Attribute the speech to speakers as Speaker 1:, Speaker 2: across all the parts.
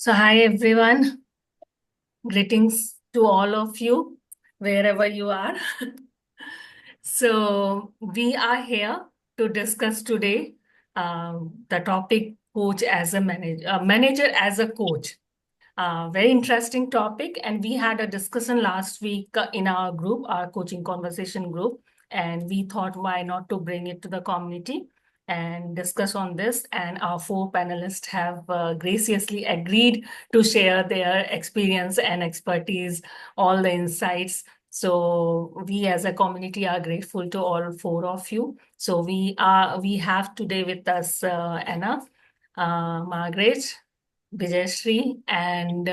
Speaker 1: So, hi everyone. Greetings to all of you, wherever you are. So, we are here to discuss today the topic coach as a manager, manager as a coach. Very interesting topic. And we had a discussion last week in our group, our coaching conversation group. And we thought, why not to bring it to the community and discuss on this. And our four panelists have graciously agreed to share their experience and expertise, all the insights. So we as a community are grateful to all four of you. So we have today with us Anna, Margaret, Vijayashree, and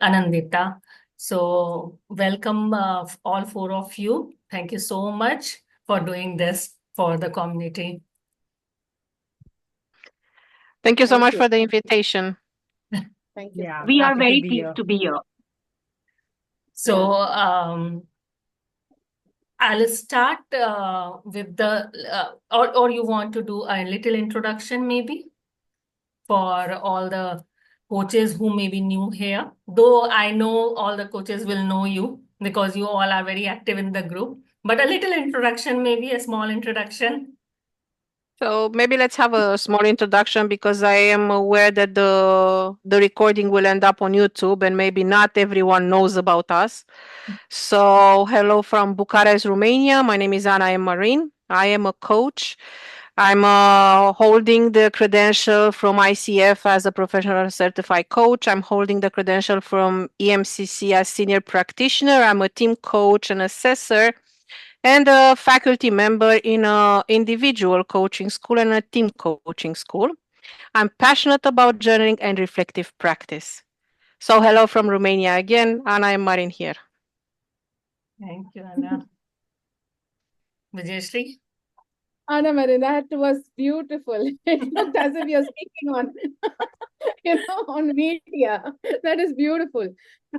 Speaker 1: Anandita. So, welcome all four of you. Thank you so much for doing this for the community.
Speaker 2: Thank you so
Speaker 3: Thank
Speaker 2: much
Speaker 3: you.
Speaker 2: for the invitation.
Speaker 3: Thank you.
Speaker 4: Yeah,
Speaker 5: We are
Speaker 4: happy to
Speaker 5: very
Speaker 4: be
Speaker 5: pleased
Speaker 4: here.
Speaker 5: to be here.
Speaker 1: So, I'll start with the, or you want to do a little introduction maybe for all the coaches who may be new here. Though I know all the coaches will know you because you all are very active in the group. But a little introduction, maybe a small introduction.
Speaker 2: So maybe let's have a small introduction because I am aware that the recording will end up on YouTube and maybe not everyone knows about us. So hello from Bucharest, Romania. My name is Ana M. Marin. I am a coach. I'm holding the credential from ICF as a professional certified coach. I'm holding the credential from EMCC as senior practitioner. I'm a team coach and assessor, and a faculty member in an individual coaching school and a team coaching school. I'm passionate about journaling and reflective practice. So hello from Romania again, Ana and Marin here.
Speaker 1: Thank you, Anna. Vijayashree?
Speaker 3: Anna Marin, that was beautiful. It looked as if you're speaking on, on media. That is beautiful.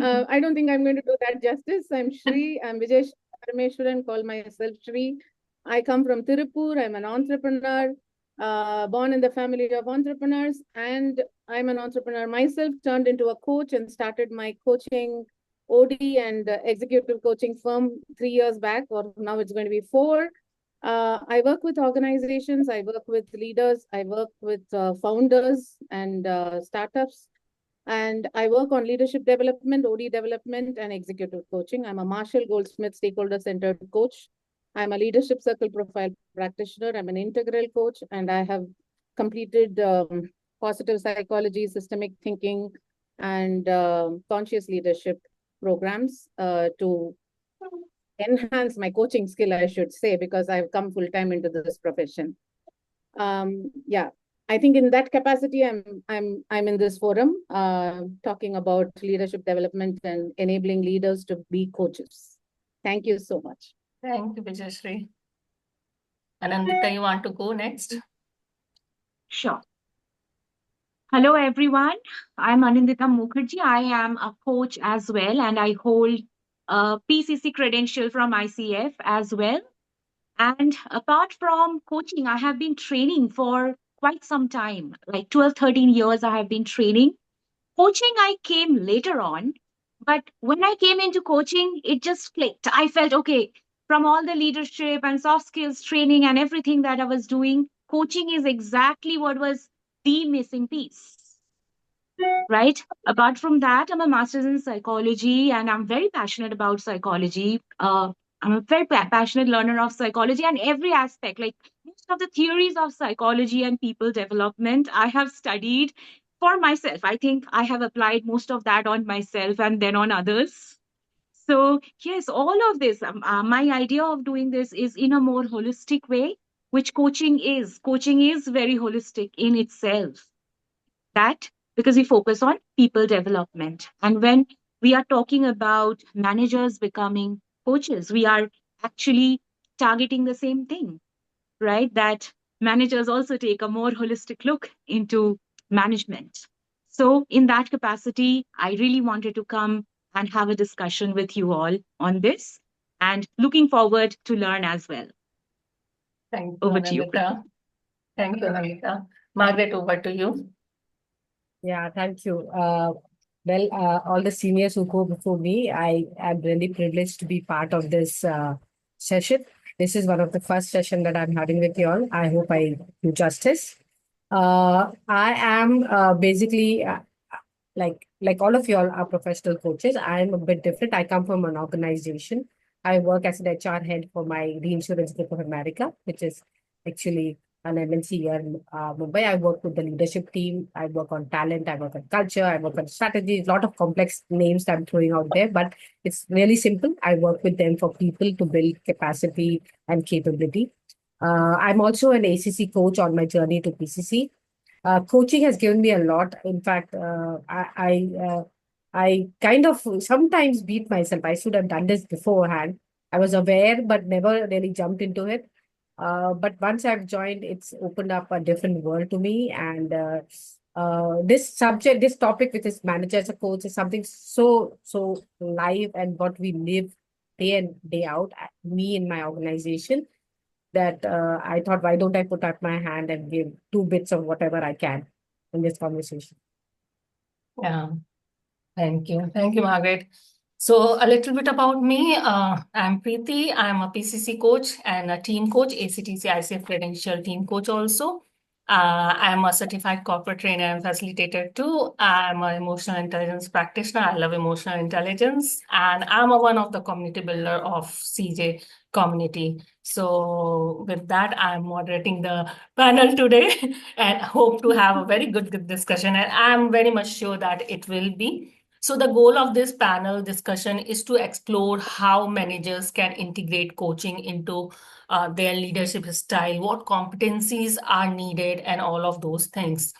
Speaker 3: I don't think I'm going to do that justice. I'm Shri. I'm Vijay Parameshwaran, call myself Shri. I come from Tirupur. I'm an entrepreneur, born in the family of entrepreneurs, and I'm an entrepreneur myself, turned into a coach and started my coaching OD and executive coaching firm 3 years back, or now it's going to be 4. I work with organizations, I work with leaders, I work with founders and startups, and I work on leadership development, OD development, and executive coaching. I'm a Marshall Goldsmith stakeholder centered coach. I'm a leadership circle profile practitioner. I'm an integral coach, and I have completed positive psychology, systemic thinking, and conscious leadership programs to enhance my coaching skill, I should say, because I've come full time into this profession. Yeah, I think in that capacity, I'm in this forum talking about leadership development and enabling leaders to be coaches. Thank you so much.
Speaker 1: Thank you, Vijayashree. Anandita, you want to go next?
Speaker 5: Sure. Hello, everyone. I'm Anindita Mukherjee. I am a coach as well, and I hold a PCC credential from ICF as well. And apart from coaching, I have been training for quite some time, like 12, 13 years I have been training. Coaching, I came later on, but when I came into coaching, it just clicked. I felt, okay, from all the leadership and soft skills training and everything that I was doing, coaching is exactly what was the missing piece. Right. Apart from that, I'm a master's in psychology and I'm very passionate about psychology. I'm a very passionate learner of psychology and every aspect, like most of the theories of psychology and people development, I have studied for myself. I think I have applied most of that on myself and then on others. So, yes, all of this, my idea of doing this is in a more holistic way, which coaching is. Coaching is very holistic in itself. That because we focus on people development. And when we are talking about managers becoming coaches, we are actually targeting the same thing, right? That managers also take a more holistic look into management. So, in that capacity, I really wanted to come and have a discussion with you all on this and looking forward to learn as well.
Speaker 1: Thank you,
Speaker 5: Over to you.
Speaker 1: Anandita. Thank you, Anandita. Margaret, over to you.
Speaker 4: Yeah, thank you. All the seniors who go before me, I am really privileged to be part of this session. This is one of the first session that I'm having with you all. I hope I do justice. I am basically like all of you all are professional coaches. I'm a bit different. I come from an organization. I work as an HR head for my Reinsurance Group of America, which is actually an MNC here in Mumbai. I work with the leadership team. I work on talent. I work on culture. I work on strategy. A lot of complex names that I'm throwing out there, but it's really simple. I work with them for people to build capacity and capability. I'm also an ACC coach on my journey to PCC. Coaching has given me a lot. In fact, I kind of sometimes beat myself. I should have done this beforehand. I was aware, but never really jumped into it. But once I've joined, it's opened up a different world to me. And this topic, which is manager as a coach, is something so live and what we live day in day out. Me in my organization, that I thought, why don't I put up my hand and give 2 bits of whatever I can in this conversation?
Speaker 1: Yeah, thank you. Thank you, Margaret. So a little bit about me. I'm Preeti. I'm a PCC coach and a team coach, ACTC ICF credential team coach also. I'm a certified corporate trainer and facilitator too. I'm an emotional intelligence practitioner. I love emotional intelligence. And I'm one of the community builder of CJ community. So with that, I'm moderating the panel today and hope to have a very good discussion. And I'm very much sure that it will be. So the goal of this panel discussion is to explore how managers can integrate coaching into their leadership style, what competencies are needed, and all of those things.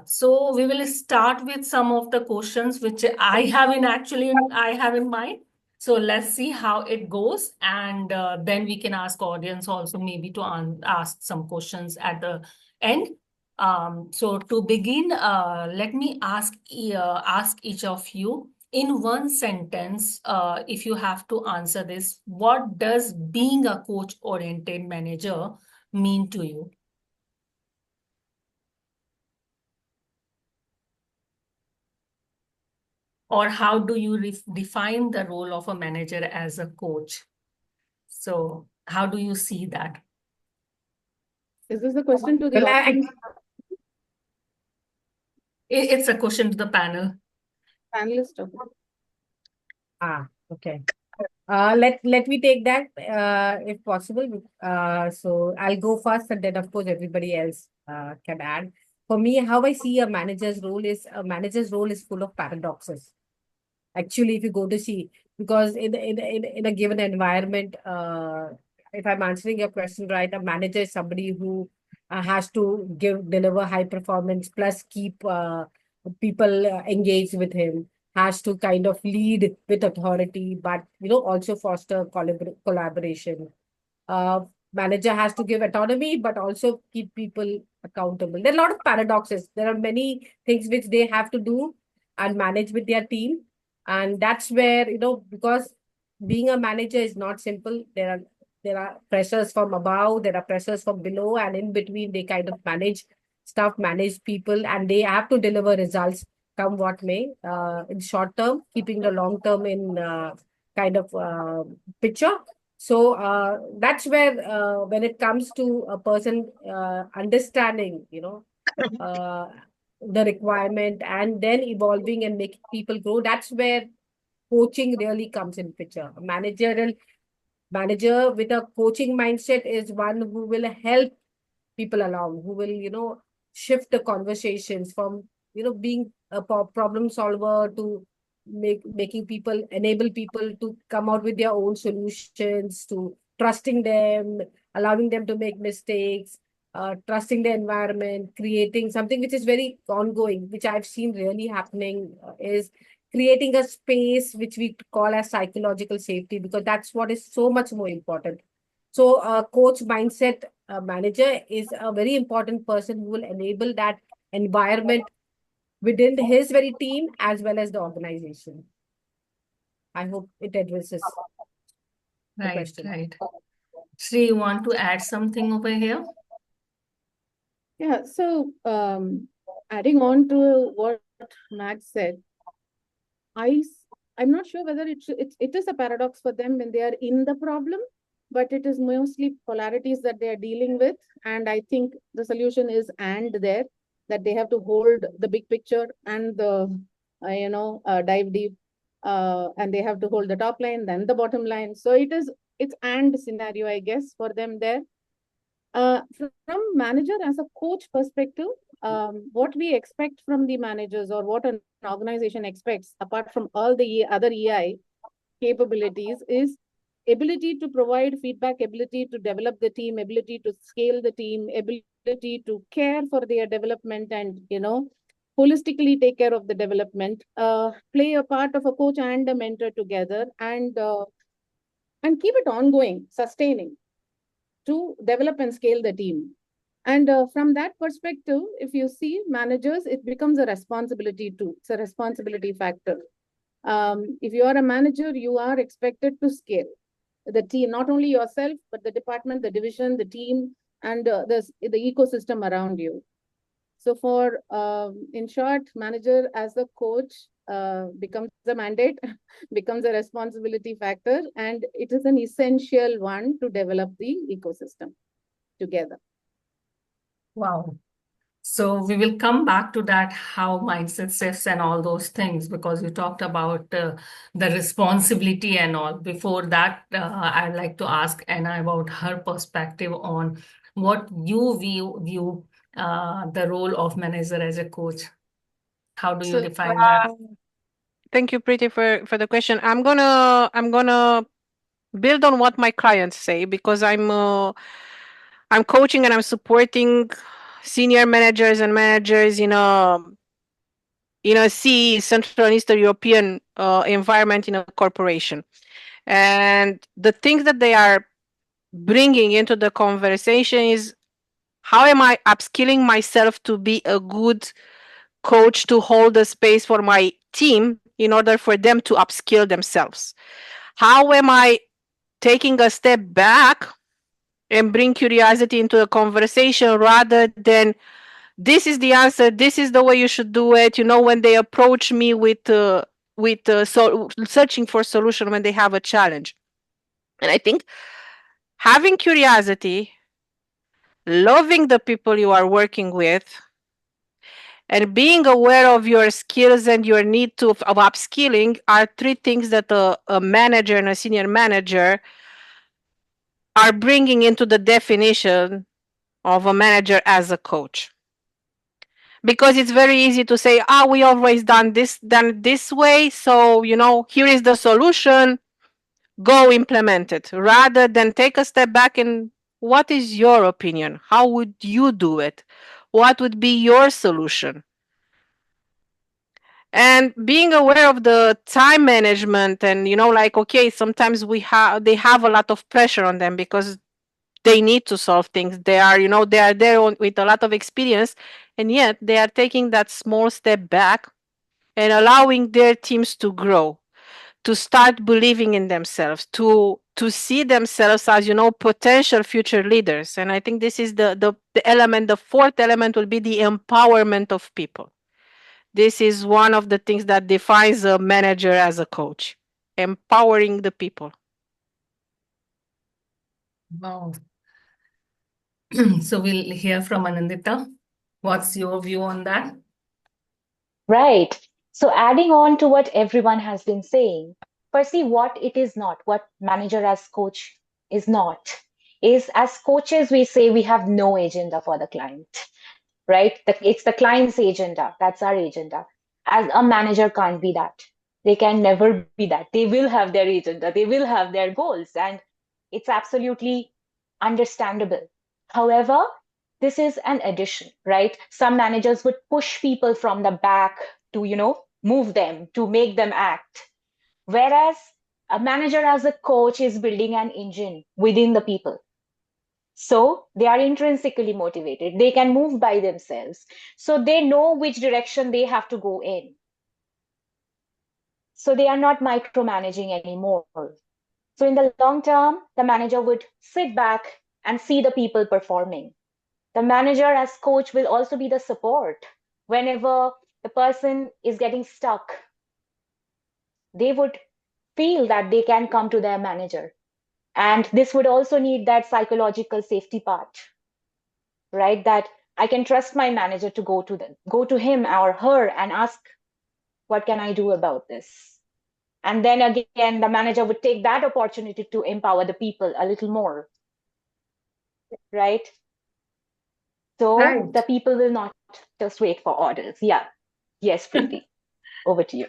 Speaker 1: So we will start with some of the questions which I have in mind. So let's see how it goes, and then we can ask audience also maybe to ask some questions at the end. So to begin, let me ask each of you in one sentence, if you have to answer this, what does being a coach-oriented manager mean to you? Or how do you define the role of a manager as a coach? So how do you see that?
Speaker 3: Is this a question to the
Speaker 4: Well,
Speaker 3: audience,
Speaker 1: It's a question to the panel.
Speaker 3: panelist? Okay.
Speaker 4: Okay. Let me take that if possible. So I'll go first, and then of course everybody else can add. For me, how I see a manager's role is full of paradoxes. Actually, if you go to see, because in a given environment, if I'm answering your question right, a manager is somebody who has to deliver high performance plus keep people engaged with him, has to kind of lead with authority, but also foster collaboration. uh, Manager has to give autonomy but also keep people accountable. There are a lot of paradoxes. There are many things which they have to do and manage with their team. And that's where, because being a manager is not simple. There are pressures from above, there are pressures from below, and in between they kind of manage stuff, manage people, and they have to deliver results come what may, in short term, keeping the long term in kind of picture. So that's where, when it comes to a person understanding, the requirement and then evolving and making people grow, that's where coaching really comes in picture. A manager with a coaching mindset is one who will help people along, who will, shift the conversations from, being a problem solver to enable people to come out with their own solutions, to trusting them, allowing them to make mistakes, trusting the environment, creating something which is very ongoing, which I've seen really happening, is creating a space which we call as psychological safety, because that's what is so much more important. So a coach mindset manager is a very important person who will enable that environment within his very team as well as the organization. I hope it addresses the
Speaker 1: Right,
Speaker 4: question.
Speaker 1: right. Sri, you want to add something over here?
Speaker 3: Yeah, so adding on to what Max said, I'm not sure whether it is a paradox for them when they are in the problem, but it is mostly polarities that they are dealing with. And I think the solution is and there, that they have to hold the big picture and the, dive deep, and they have to hold the top line, then the bottom line. So it's and scenario, I guess, for them there. From manager as a coach perspective, what we expect from the managers or what an organization expects, apart from all the other EI capabilities, is ability to provide feedback, ability to develop the team, ability to scale the team, ability to care for their development and, holistically take care of the development, play a part of a coach and a mentor together, and keep it ongoing, sustaining, to develop and scale the team. And from that perspective, if you see managers, it becomes a responsibility too. It's a responsibility factor. If you are a manager, you are expected to scale the team, not only yourself, but the department, the division, the team, and the ecosystem around you. So for, in short, manager as a coach becomes a mandate, becomes a responsibility factor, and it is an essential one to develop the ecosystem together.
Speaker 1: Wow. So we will come back to that, how mindset shifts and all those things, because you talked about the responsibility and all. Before that, I'd like to ask Anna about her perspective on what you view the role of manager as a coach. How do you
Speaker 2: So,
Speaker 1: define that?
Speaker 2: thank you, Preeti, for the question. I'm gonna build on what my clients say because I'm coaching and I'm supporting senior managers and managers in a Central and Eastern European environment in a corporation. And the things that they are bringing into the conversation is how am I upskilling myself to be a good coach to hold a space for my team in order for them to upskill themselves? How am I taking a step back and bring curiosity into the conversation rather than this is the answer, this is the way you should do it? When they approach me with searching for solution when they have a challenge. And I think having curiosity, loving the people you are working with, and being aware of your skills and your need of upskilling are three things that a manager and a senior manager are bringing into the definition of a manager as a coach. Because it's very easy to say, we always done this way, so here is the solution, go implement it, rather than take a step back and what is your opinion? How would you do it? What would be your solution? And being aware of the time management and okay, sometimes they have a lot of pressure on them because they need to solve things. They are there with a lot of experience, and yet they are taking that small step back and allowing their teams to grow, to start believing in themselves, to see themselves as potential future leaders. And I think this is the element. The fourth element will be the empowerment of people. This is one of the things that defines a manager as a coach: empowering the people.
Speaker 1: Wow. So we'll hear from Anindita. What's your view on that?
Speaker 5: Right. So adding on to what everyone has been saying, firstly, what it is not, what manager as coach is not, is as coaches, we say we have no agenda for the client, right? It's the client's agenda. That's our agenda. As a manager can't be that. They can never be that. They will have their agenda. They will have their goals. And it's absolutely understandable. However, this is an addition, right? Some managers would push people from the back to, move them, to make them act. Whereas a manager as a coach is building an engine within the people. So they are intrinsically motivated. They can move by themselves. So they know which direction they have to go in. So they are not micromanaging anymore. So in the long term, the manager would sit back and see the people performing. The manager as coach will also be the support whenever the person is getting stuck, they would feel that they can come to their manager. And this would also need that psychological safety part, right? That I can trust my manager to go to him or her and ask, what can I do about this? And then again, the manager would take that opportunity to empower the people a little more, right? So
Speaker 4: Right.
Speaker 5: the people will not just wait for orders. Yeah. Yes, Preeti. Over to you.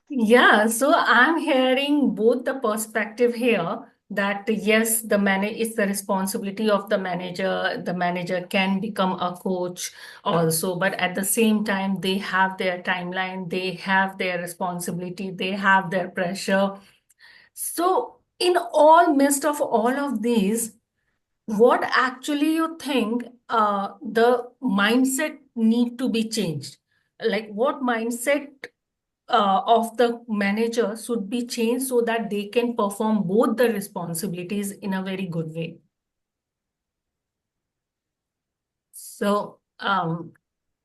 Speaker 1: Yeah, so I'm hearing both the perspective here that yes, it's the responsibility of the manager. The manager can become a coach also, but at the same time, they have their timeline, they have their responsibility, they have their pressure. So, in all midst of all of these, what actually you think the mindset need to be changed? Like what mindset of the manager should be changed so that they can perform both the responsibilities in a very good way. So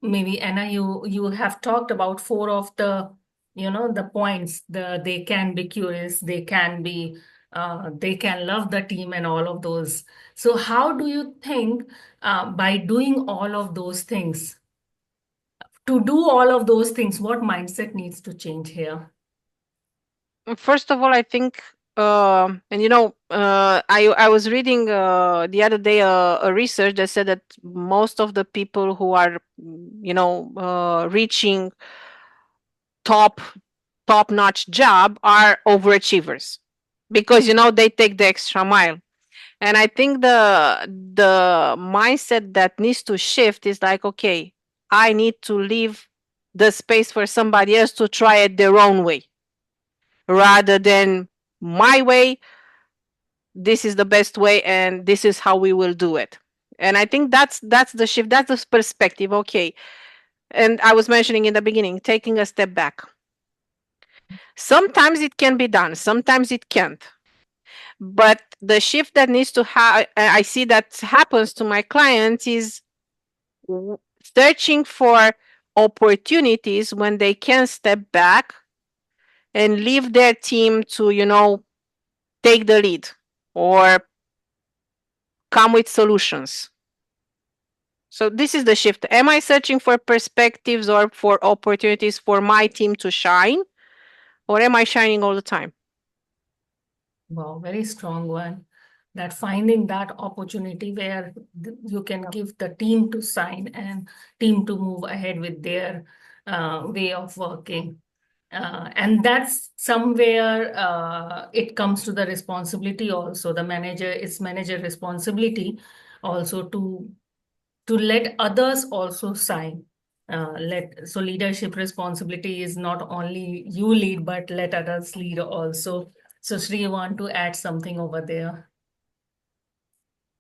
Speaker 1: maybe Anna, you have talked about four of the the points. They can be curious, they can love the team and all of those. So how do you think by doing all of those things, to do all of those things, what mindset needs to change here?
Speaker 2: First of all, I think, I was reading the other day a research that said that most of the people who are, reaching top-notch job are overachievers because they take the extra mile. And I think the mindset that needs to shift is like, okay, I need to leave the space for somebody else to try it their own way rather than my way. This is the best way and this is how we will do it. And I think that's the shift, that's the perspective. Okay. And I was mentioning in the beginning, taking a step back. Sometimes it can be done, sometimes it can't. But the shift that needs to I see that happens to my clients is searching for opportunities when they can step back and leave their team to take the lead or come with solutions. So this is the shift. Am I searching for perspectives or for opportunities for my team to shine, or am I shining all the time?
Speaker 1: Wow, very strong one. That finding that opportunity where you can give the team to sign and team to move ahead with their way of working. And that's somewhere it comes to the responsibility also. It's manager responsibility also to let others also sign. So leadership responsibility is not only you lead, but let others lead also. So Sri, you want to add something over there?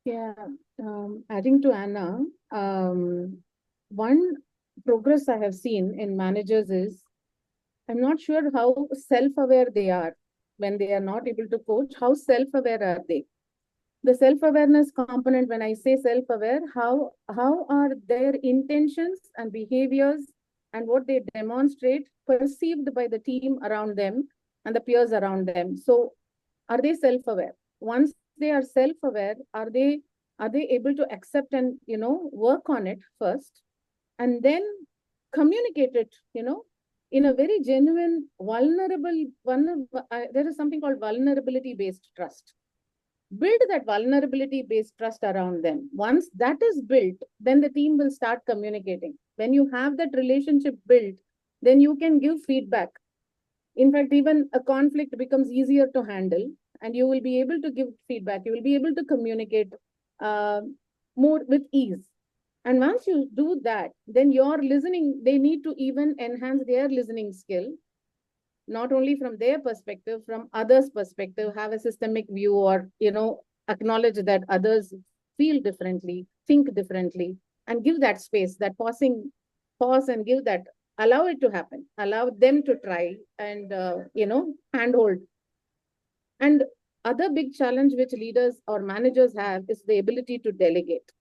Speaker 3: Yeah, adding to Anna, one progress I have seen in managers is I'm not sure how self-aware they are when they are not able to coach. How self-aware are they? The self-awareness component, when I say self-aware, how are their intentions and behaviors and what they demonstrate perceived by the team around them and the peers around them? So are they self-aware? Once they are self-aware, are they able to accept and work on it first and then communicate it in a very genuine there is something called vulnerability based trust. Build that vulnerability based trust around them. Once that is built, then the team will start communicating. When you have that relationship built, then you can give feedback. In fact, even a conflict becomes easier to handle and you will be able to give feedback. You will be able to communicate more with ease. And once you do that, then your listening, they need to even enhance their listening skill, not only from their perspective, from others' perspective, have a systemic view or, acknowledge that others feel differently, think differently, and give that space, that pause and give that, allow it to happen, allow them to try and, handhold. And other big challenge which leaders or managers have is the ability to delegate.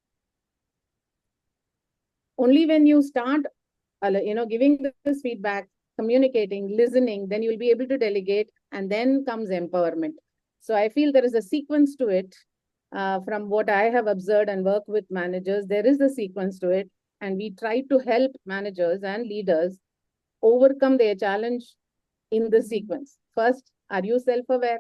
Speaker 3: Only when you start giving this feedback, communicating, listening, then you'll be able to delegate, and then comes empowerment. So I feel there is a sequence to it. From what I have observed and worked with managers, there is a sequence to it, and we try to help managers and leaders overcome their challenge in the sequence. First, are you self-aware?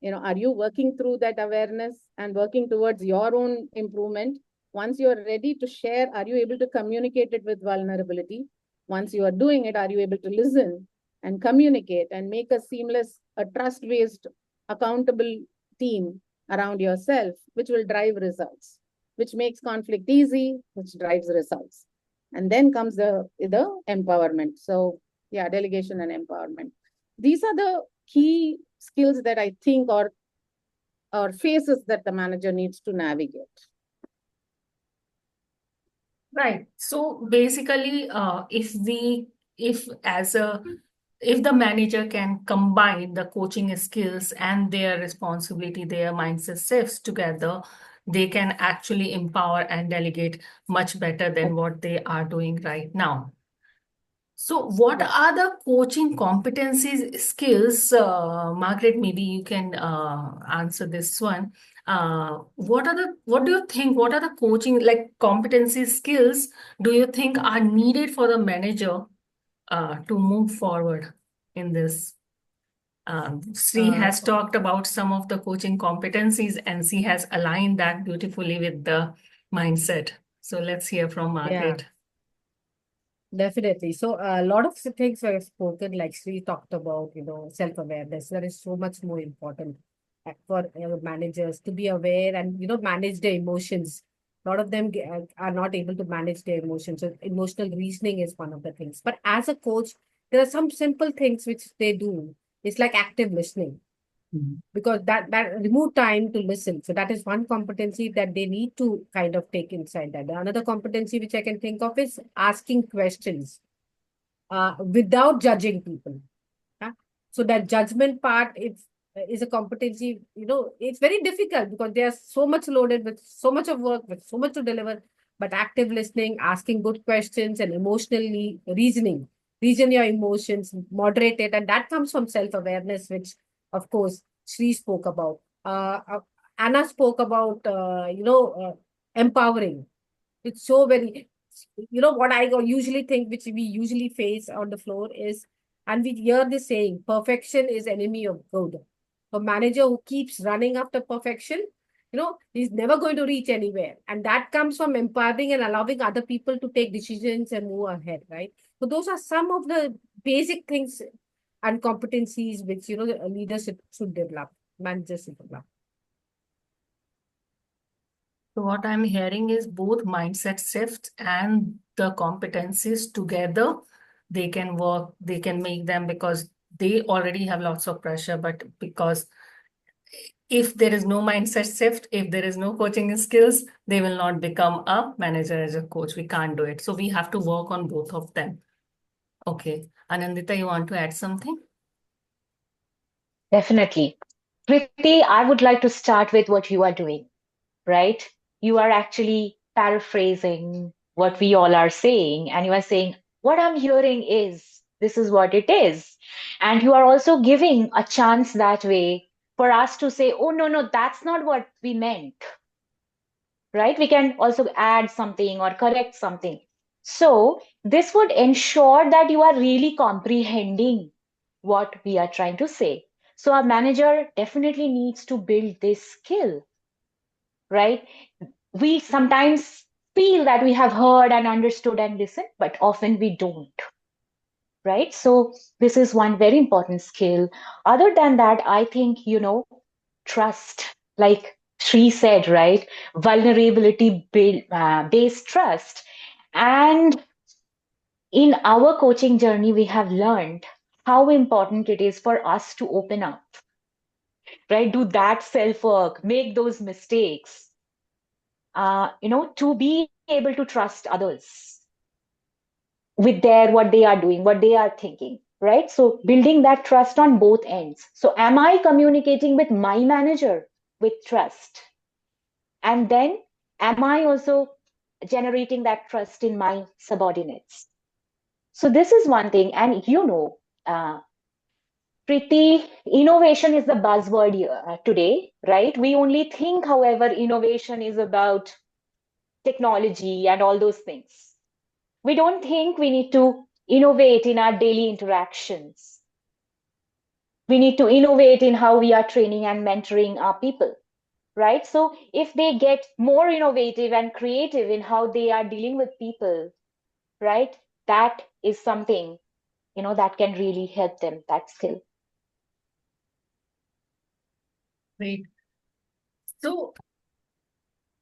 Speaker 3: Are you working through that awareness and working towards your own improvement? Once you're ready to share, are you able to communicate it with vulnerability? Once you are doing it, are you able to listen and communicate and make a seamless, a trust-based, accountable team around yourself, which will drive results, which makes conflict easy, which drives results. And then comes the empowerment. So yeah, delegation and empowerment. These are the key skills that I think or phases that the manager needs to navigate.
Speaker 1: Right. So basically, if the manager can combine the coaching skills and their responsibility, their mindset shifts together, they can actually empower and delegate much better than what they are doing right now. So what
Speaker 3: Right.
Speaker 1: are the coaching competencies, skills? Margaret, maybe you can answer this one. What do you think, what are the coaching like competency skills do you think are needed for the manager to move forward in this? Sri has talked about some of the coaching competencies and she has aligned that beautifully with the mindset. So let's hear from
Speaker 4: Yeah.
Speaker 1: Margaret.
Speaker 4: Definitely. So a lot of the things were spoken, like Sri talked about, self-awareness. That is so much more important for managers to be aware and, manage their emotions. A lot of them are not able to manage their emotions. So emotional reasoning is one of the things. But as a coach, there are some simple things which they do. It's like active listening. Because that remove time to listen. So that is one competency that they need to kind of take inside that. Another competency which I can think of is asking questions without judging people. So that judgment part is a competency, it's very difficult because they are so much loaded with so much of work, with so much to deliver. But active listening, asking good questions and emotionally reason your emotions, moderate it. And that comes from self-awareness, which of course Sri spoke about. Anna spoke about, empowering. It's so very, what I usually think, which we usually face on the floor is, and we hear this saying, perfection is enemy of good. A manager who keeps running after perfection, he's never going to reach anywhere. And that comes from empowering and allowing other people to take decisions and move ahead, right? So those are some of the basic things and competencies which, leaders should develop, managers should develop.
Speaker 1: So what I'm hearing is both mindset shift and the competencies together, they can work, they can make them because they already have lots of pressure, but because if there is no mindset shift, if there is no coaching skills, they will not become a manager as a coach. We can't do it. So we have to work on both of them. Okay. Anandita, you want to add something?
Speaker 5: Definitely. Kriti, I would like to start with what you are doing, right? You are actually paraphrasing what we all are saying, and you are saying, what I'm hearing is this is what it is. And you are also giving a chance that way for us to say, oh, no, that's not what we meant, right? We can also add something or correct something. So this would ensure that you are really comprehending what we are trying to say. So our manager definitely needs to build this skill, right? We sometimes feel that we have heard and understood and listened, but often we don't, right? So this is one very important skill. Other than that, I think, trust, like Sri said, right? Vulnerability based trust. And in our coaching journey, we have learned how important it is for us to open up, right? Do that self work, make those mistakes, to be able to trust others with what they are doing, what they are thinking, right? So building that trust on both ends. So am I communicating with my manager with trust? And then am I also generating that trust in my subordinates?
Speaker 6: So this is one thing. And Preeti, innovation is the buzzword here, today, right? We only think, however, innovation is about technology and all those things. We don't think we need to innovate in our daily interactions. We need to innovate in how we are training and mentoring our people, right? So if they get more innovative and creative in how they are dealing with people, right, that is something, that can really help them, that skill.
Speaker 1: Great. So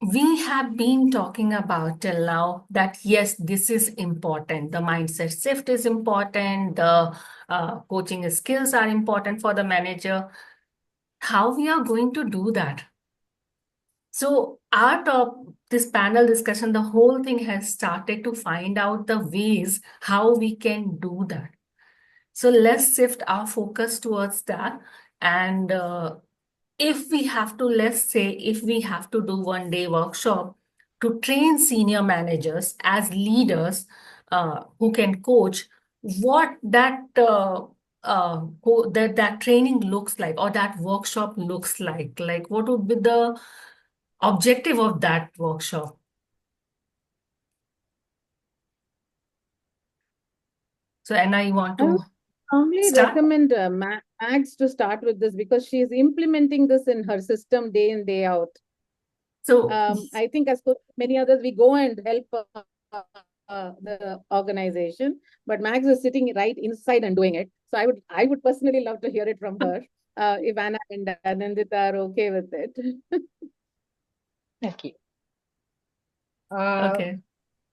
Speaker 1: we have been talking about till now that yes, this is important. The mindset shift is important. The coaching skills are important for the manager. How we are going to do that? So this panel discussion, the whole thing has started to find out the ways how we can do that. So let's shift our focus towards that. And if we have to, let's say, if we have to do 1 day workshop to train senior managers as leaders who can coach, what that training looks like, or that workshop looks like what would be the objective of that workshop? So Anna, you want
Speaker 3: I would
Speaker 1: to
Speaker 3: strongly
Speaker 1: start?
Speaker 3: recommend Max to start with this because she is implementing this in her system day in, day out.
Speaker 1: So
Speaker 3: I think as many others, we go and help the organization, but Max is sitting right inside and doing it. So I would personally love to hear it from her. If Anna and Anindita are okay with it.
Speaker 6: Thank you.
Speaker 1: okay.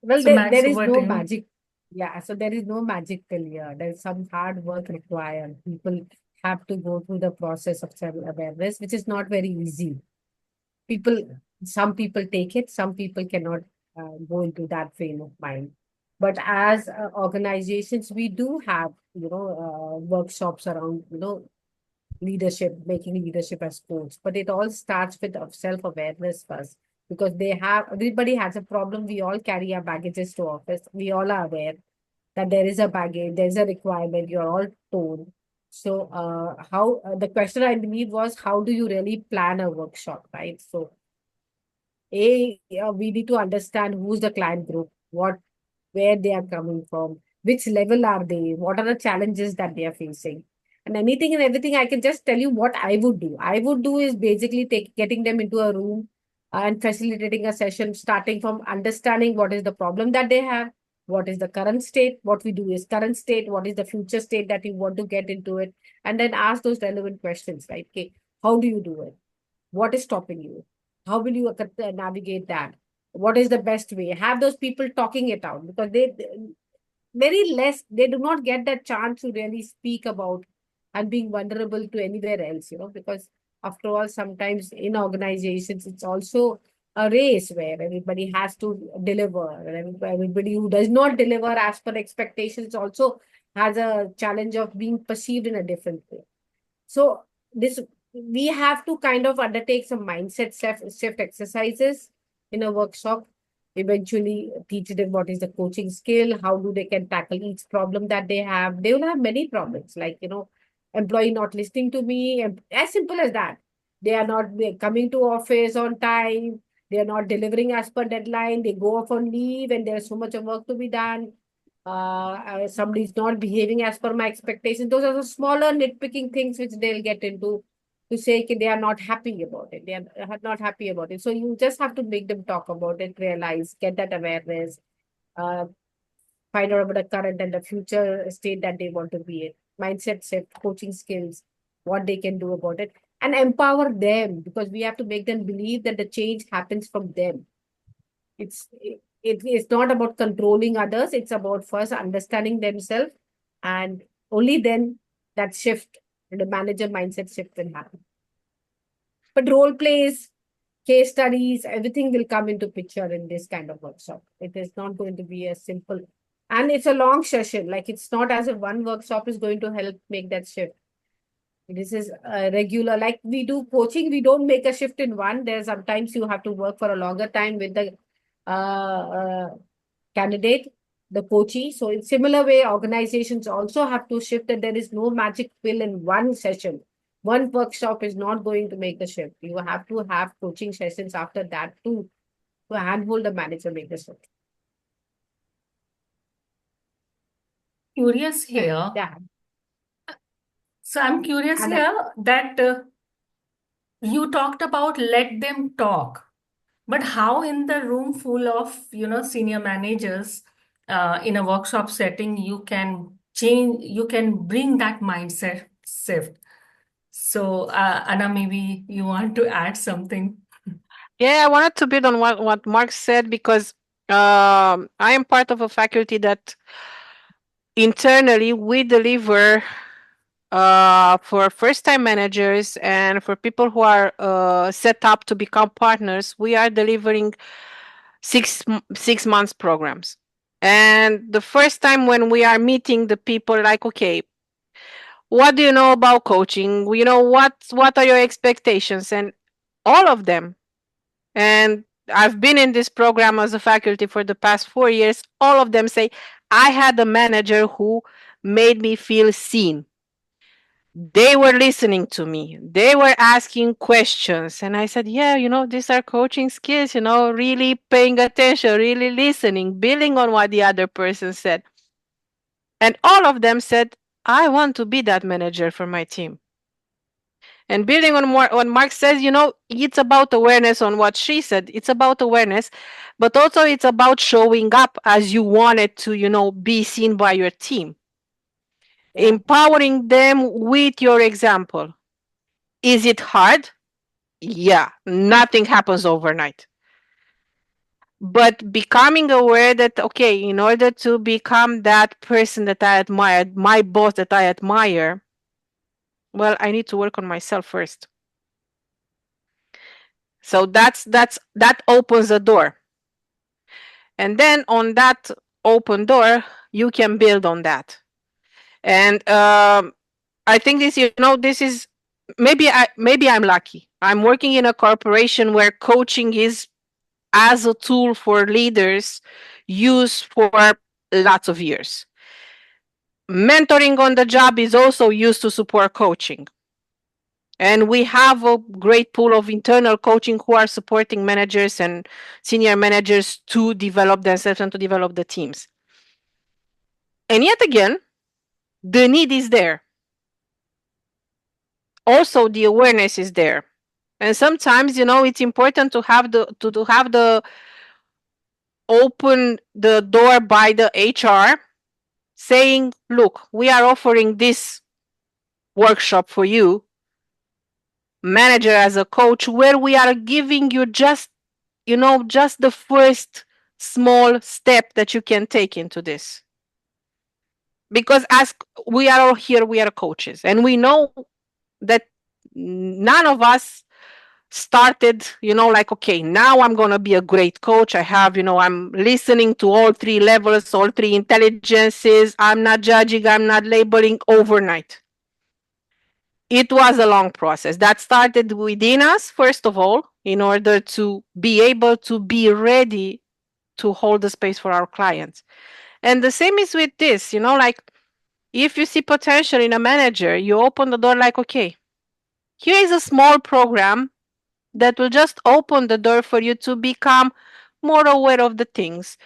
Speaker 4: Well,
Speaker 1: So Max,
Speaker 4: there is
Speaker 1: over
Speaker 4: no
Speaker 1: to you.
Speaker 4: magic. Yeah, so there is no magic pill here. There's some hard work required. People have to go through the process of self-awareness, which is not very easy. Some people take it, some people cannot go into that frame of mind. But as organizations, we do have, workshops around, leadership, making leadership as coach. But it all starts with self-awareness first, because everybody has a problem. We all carry our baggages to office. We all are aware that there is a baggage, there's a requirement, you're all told. So how the question I believe was, how do you really plan a workshop, right? So we need to understand who's the client group, where they are coming from, which level are they, what are the challenges that they are facing. And anything and everything, I can just tell you what I would do. I would do is basically getting them into a room and facilitating a session, starting from understanding what is the problem that they have, what is the current state, what we do is current state, what is the future state that you want to get into it, and then ask those relevant questions, right? Okay, how do you do it? What is stopping you? How will you navigate that? What is the best way? Have those people talking it out, because they do not get that chance to really speak about and being vulnerable to anywhere else, because after all, sometimes in organizations, it's also a race where everybody has to deliver. And everybody who does not deliver as per expectations also has a challenge of being perceived in a different way. So we have to kind of undertake some mindset shift exercises in a workshop, eventually teach them what is the coaching skill, how do they can tackle each problem that they have. They will have many problems, like, employee not listening to me, and as simple as that. They are not coming to office on time. They are not delivering as per deadline. They go off on leave and there's so much of work to be done. Somebody is not behaving as per my expectations. Those are the smaller nitpicking things which they'll get into to say they are not happy about it. They are not happy about it. So you just have to make them talk about it, realize, get that awareness, find out about the current and the future state that they want to be in, mindset shift, coaching skills, what they can do about it, and empower them, because we have to make them believe that the change happens from them. It's not about controlling others. It's about first understanding themselves, and only then that shift, the manager mindset shift will happen. But role plays, case studies, everything will come into picture in this kind of workshop. It is not going to be a simple, and it's a long session. Like, it's not as if one workshop is going to help make that shift. This is a regular, like we do coaching, we don't make a shift in one. There's sometimes you have to work for a longer time with the candidate, the coachee. So in similar way, organizations also have to shift, and there is no magic pill in one session. One workshop is not going to make the shift. You have to have coaching sessions after that to handhold the manager make the shift.
Speaker 1: Curious here.
Speaker 4: Yeah.
Speaker 1: So I'm curious
Speaker 4: And
Speaker 1: here that you talked about let them talk, but how in the room full of, senior managers, in a workshop setting, you can change, you can bring that mindset shift. So, Anna, maybe you want to add something.
Speaker 2: Yeah, I wanted to build on what Mark said because I am part of a faculty that internally we deliver for first-time managers and for people who are set up to become partners. We are delivering 6 months programs. And the first time when we are meeting the people, like, okay, what do you know about coaching? What are your expectations? And all of them. And I've been in this program as a faculty for the past 4 years. All of them say, I had a manager who made me feel seen. They were listening to me. They were asking questions. And I said, yeah, these are coaching skills, really paying attention, really listening, building on what the other person said. And all of them said, I want to be that manager for my team. And building on what Mark says, it's about awareness on what she said. It's about awareness, but also it's about showing up as you wanted to, be seen by your team.
Speaker 4: Yeah.
Speaker 2: Empowering them with your example. Is it hard? Yeah, nothing happens overnight. But becoming aware that, okay, in order to become that person that I admire, my boss that I admire, well, I need to work on myself first. So that opens the door. And then on that open door, you can build on that. And I think this is maybe I'm lucky. I'm working in a corporation where coaching is as a tool for leaders used for lots of years. Mentoring on the job is also used to support coaching. And we have a great pool of internal coaching who are supporting managers and senior managers to develop themselves and to develop the teams. And yet again, the need is there. Also, the awareness is there. And sometimes, it's important to have the open the door by the HR saying, look, we are offering this workshop for you, manager as a coach, where we are giving you just the first small step that you can take into this. Because as we are all here, we are coaches, and we know that none of us started, like, okay, now I'm going to be a great coach. I have, I'm listening to all 3 levels, all 3 intelligences. I'm not judging, I'm not labeling overnight. It was a long process that started within us, first of all, in order to be able to be ready to hold the space for our clients. And the same is with this, like, if you see potential in a manager, you open the door like, okay, here is a small program that will just open the door for you to become more aware of the things,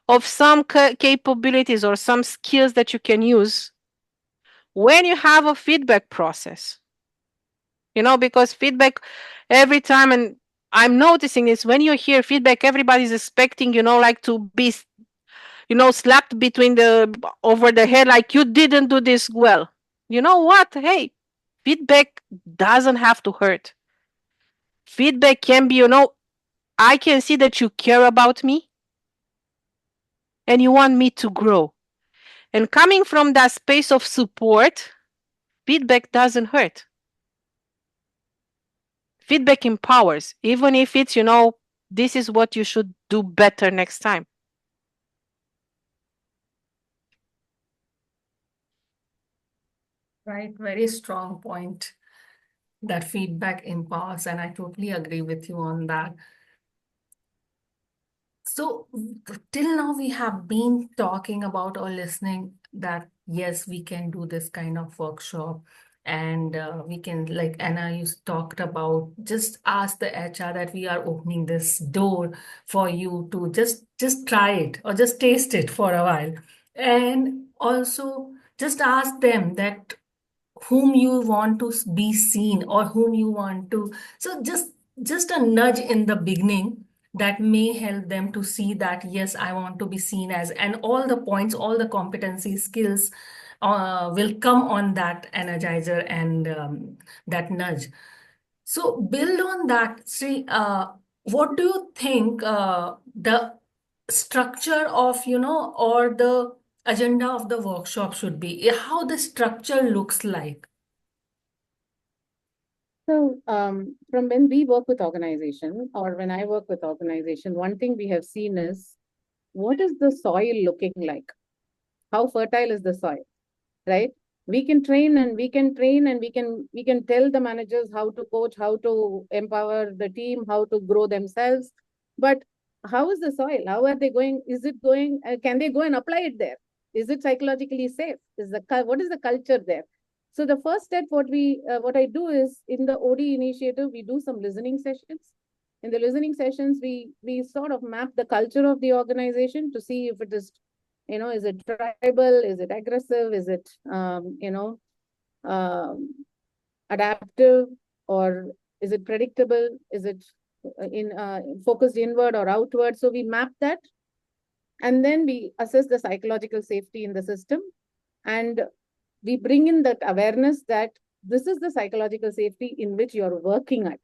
Speaker 2: of some capabilities or some skills that you can use when you have a feedback process. Because feedback every time, and I'm noticing this, when you hear feedback, everybody's expecting, like to be, slapped over the head, like you didn't do this well. You know what? Hey, feedback doesn't have to hurt. Feedback can be, I can see that you care about me and you want me to grow. And coming from that space of support, feedback doesn't hurt. Feedback empowers, even if it's, this is what you should do better next time.
Speaker 1: Right, very strong point that feedback empowers, and I totally agree with you on that. So till now we have been talking about or listening that yes, we can do this kind of workshop, and we can, like Anna, you talked about, just ask the HR that we are opening this door for you to just try it or just taste it for a while, and also just ask them that whom you want to be seen or whom you want to, so just a nudge in the beginning that may help them to see that yes, I want to be seen as, and all the points, all the competency skills will come on that energizer and that nudge. So build on that. See, what do you think the structure of, or the agenda of the workshop should be? How the structure looks like?
Speaker 3: So, from when we work with organization or when I work with organization, one thing we have seen is what is the soil looking like? How fertile is the soil, right? We can train and we can tell the managers how to coach, how to empower the team, how to grow themselves. But how is the soil? How are they going? Is it going? Can they go and apply it there? Is it psychologically safe? What is the culture there? So the first step, what I do is in the OD initiative, we do some listening sessions. In the listening sessions, we sort of map the culture of the organization to see if it is, is it tribal? Is it aggressive? Is it, adaptive, or is it predictable? Is it focused inward or outward? So we map that, and then we assess the psychological safety in the system, and we bring in that awareness that this is the psychological safety in which you're working at.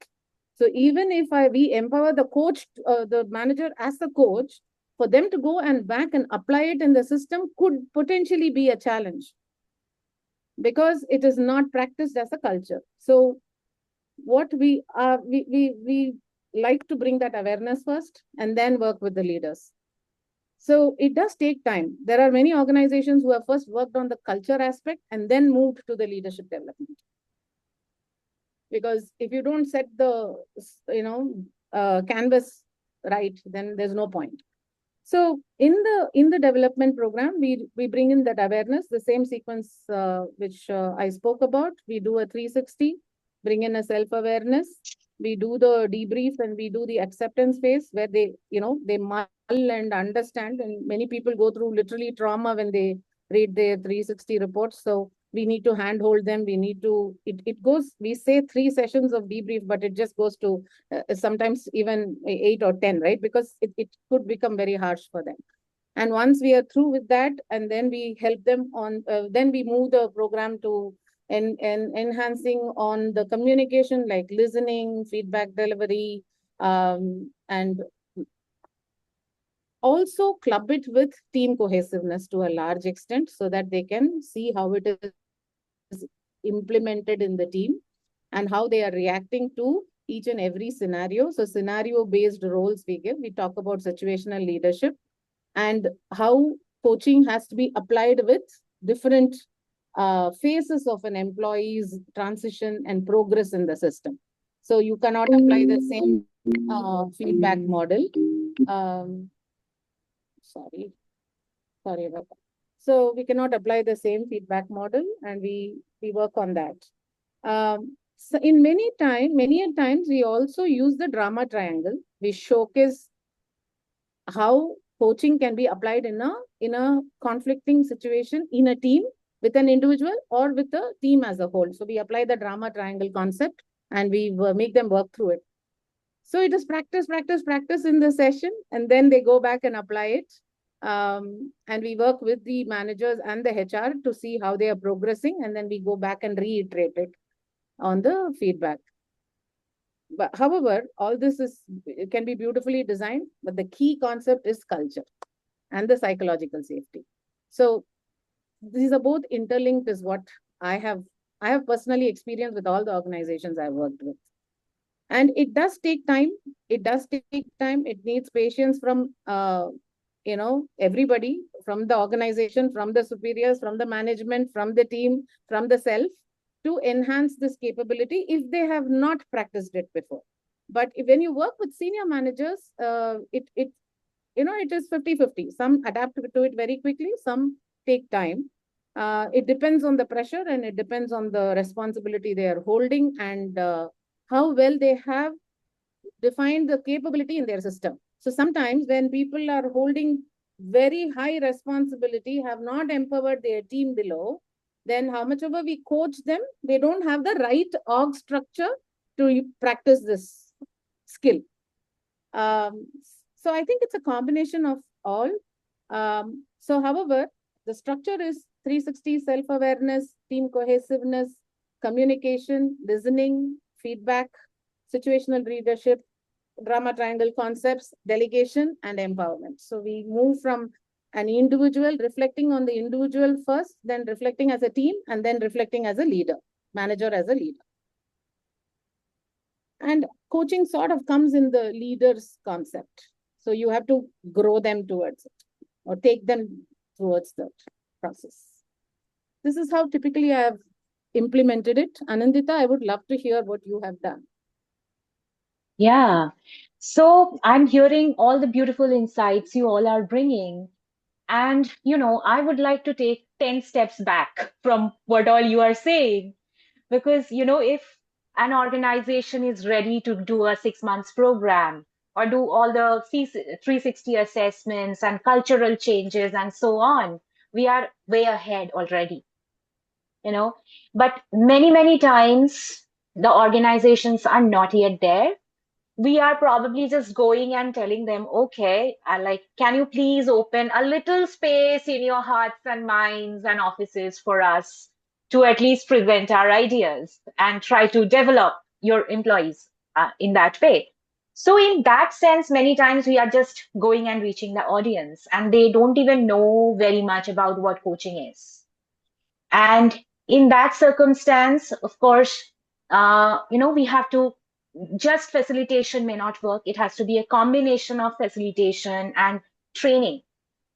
Speaker 3: So even if we empower the coach, the manager as a coach, for them to go and back and apply it in the system could potentially be a challenge because it is not practiced as a culture. So what we like to bring that awareness first and then work with the leaders. So it does take time. There are many organizations who have first worked on the culture aspect and then moved to the leadership development. Because if you don't set the, canvas right, then there's no point. So in the development program, we bring in that awareness, the same sequence which I spoke about. We do a 360, bring in a self-awareness. We do the debrief and we do the acceptance phase where they mull and understand. And many people go through literally trauma when they read their 360 reports. So we need to handhold them. We need to, it goes, we say 3 sessions of debrief, but it just goes to sometimes even 8 or 10, right? Because it could become very harsh for them. And once we are through with that, and then we help them on, then we move the program to enhancing on the communication, like listening, feedback delivery, and also club it with team cohesiveness to a large extent so that they can see how it is implemented in the team and how they are reacting to each and every scenario. So scenario-based roles we give. We talk about situational leadership and how coaching has to be applied with different phases of an employee's transition and progress in the system. So you cannot apply the same feedback model. Sorry about that. So we cannot apply the same feedback model, and we work on that. So in many times we also use the drama triangle. We showcase how coaching can be applied in a conflicting situation in a team with an individual or with a team as a whole. So we apply the drama triangle concept and we make them work through it. So it is practice in the session, and then they go back and apply it. And we work with the managers and the HR to see how they are progressing, and then we go back and reiterate it on the feedback. But however, all this can be beautifully designed, but the key concept is culture and the psychological safety. So these are both interlinked, is what I have personally experienced with all the organizations I've worked with. And it does take time. It needs patience from everybody, from the organization, from the superiors, from the management, from the team, from the self, to enhance this capability if they have not practiced it before. But when you work with senior managers, it is 50-50. Some adapt to it very quickly, some take time. It depends on the pressure and it depends on the responsibility they are holding and how well they have defined the capability in their system. So sometimes when people are holding very high responsibility, have not empowered their team below, then how much ever we coach them, they don't have the right org structure to practice this skill. So I think it's a combination of all. So however, the structure is 360 self-awareness, team cohesiveness, communication, listening, feedback, situational leadership, drama triangle concepts, delegation, and empowerment. So we move from an individual, reflecting on the individual first, then reflecting as a team, and then reflecting as a leader, manager as a leader. And coaching sort of comes in the leader's concept. So you have to grow them towards it or take them towards that process. This is how typically I have implemented it. Anindita, I would love to hear what you have done.
Speaker 6: Yeah. So I'm hearing all the beautiful insights you all are bringing. And, I would like to take 10 steps back from what all you are saying. Because, if an organization is ready to do a 6 months program or do all the 360 assessments and cultural changes and so on, we are way ahead already, But many, many times the organizations are not yet there. We are probably just going and telling them, okay, can you please open a little space in your hearts and minds and offices for us to at least present our ideas and try to develop your employees in that way. So in that sense, many times we are just going and reaching the audience and they don't even know very much about what coaching is. And in that circumstance, of course, we have to just facilitation may not work. It has to be a combination of facilitation and training,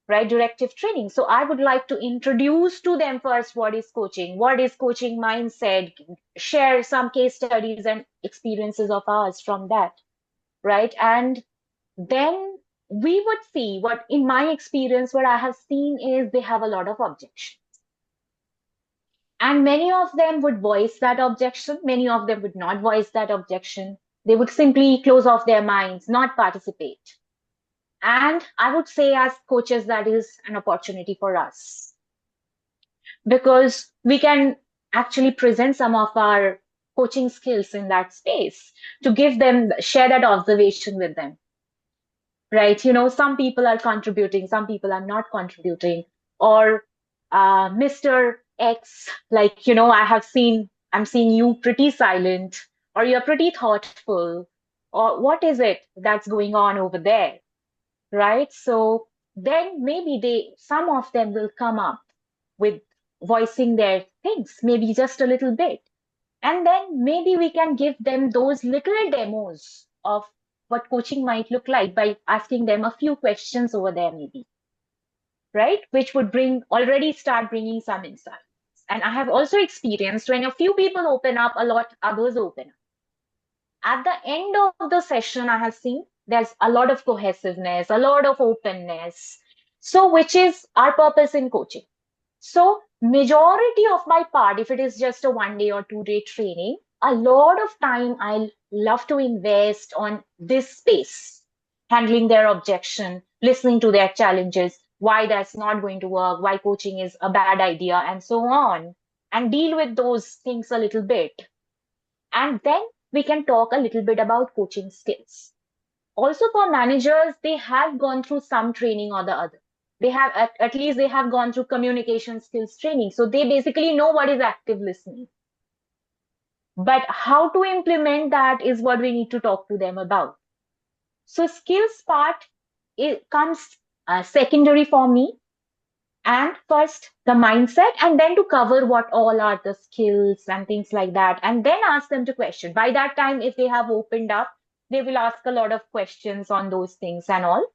Speaker 6: right? Directive training. So I would like to introduce to them first what is coaching mindset, share some case studies and experiences of ours from that, right? And then we would see what, in my experience, what I have seen is they have a lot of objections. And many of them would voice that objection. Many of them would not voice that objection. They would simply close off their minds, not participate. And I would say as coaches, that is an opportunity for us. Because we can actually present some of our coaching skills in that space to give them, share that observation with them. Right? Some people are contributing, some people are not contributing. Or Mr. X, I'm seeing you pretty silent, or you're pretty thoughtful, or what is it that's going on over there, right? So then maybe some of them will come up with voicing their things, maybe just a little bit. And then maybe we can give them those little demos of what coaching might look like by asking them a few questions over there, maybe. Right? Which would already start bringing some insights. And I have also experienced when a few people open up, a lot others open up. At the end of the session, I have seen there's a lot of cohesiveness, a lot of openness. So which is our purpose in coaching. So majority of my part, if it is just a 1 day or 2 day training, a lot of time I love to invest on this space, handling their objection, listening to their challenges, why that's not going to work, why coaching is a bad idea, and so on, and deal with those things a little bit. And then we can talk a little bit about coaching skills. Also for managers, they have gone through some training or the other. They have, at least they have gone through communication skills training. So they basically know what is active listening. But how to implement that is what we need to talk to them about. So skills part, it comes secondary for me. And first the mindset, and then to cover what all are the skills and things like that. And then ask them to question. By that time, if they have opened up, they will ask a lot of questions on those things and all.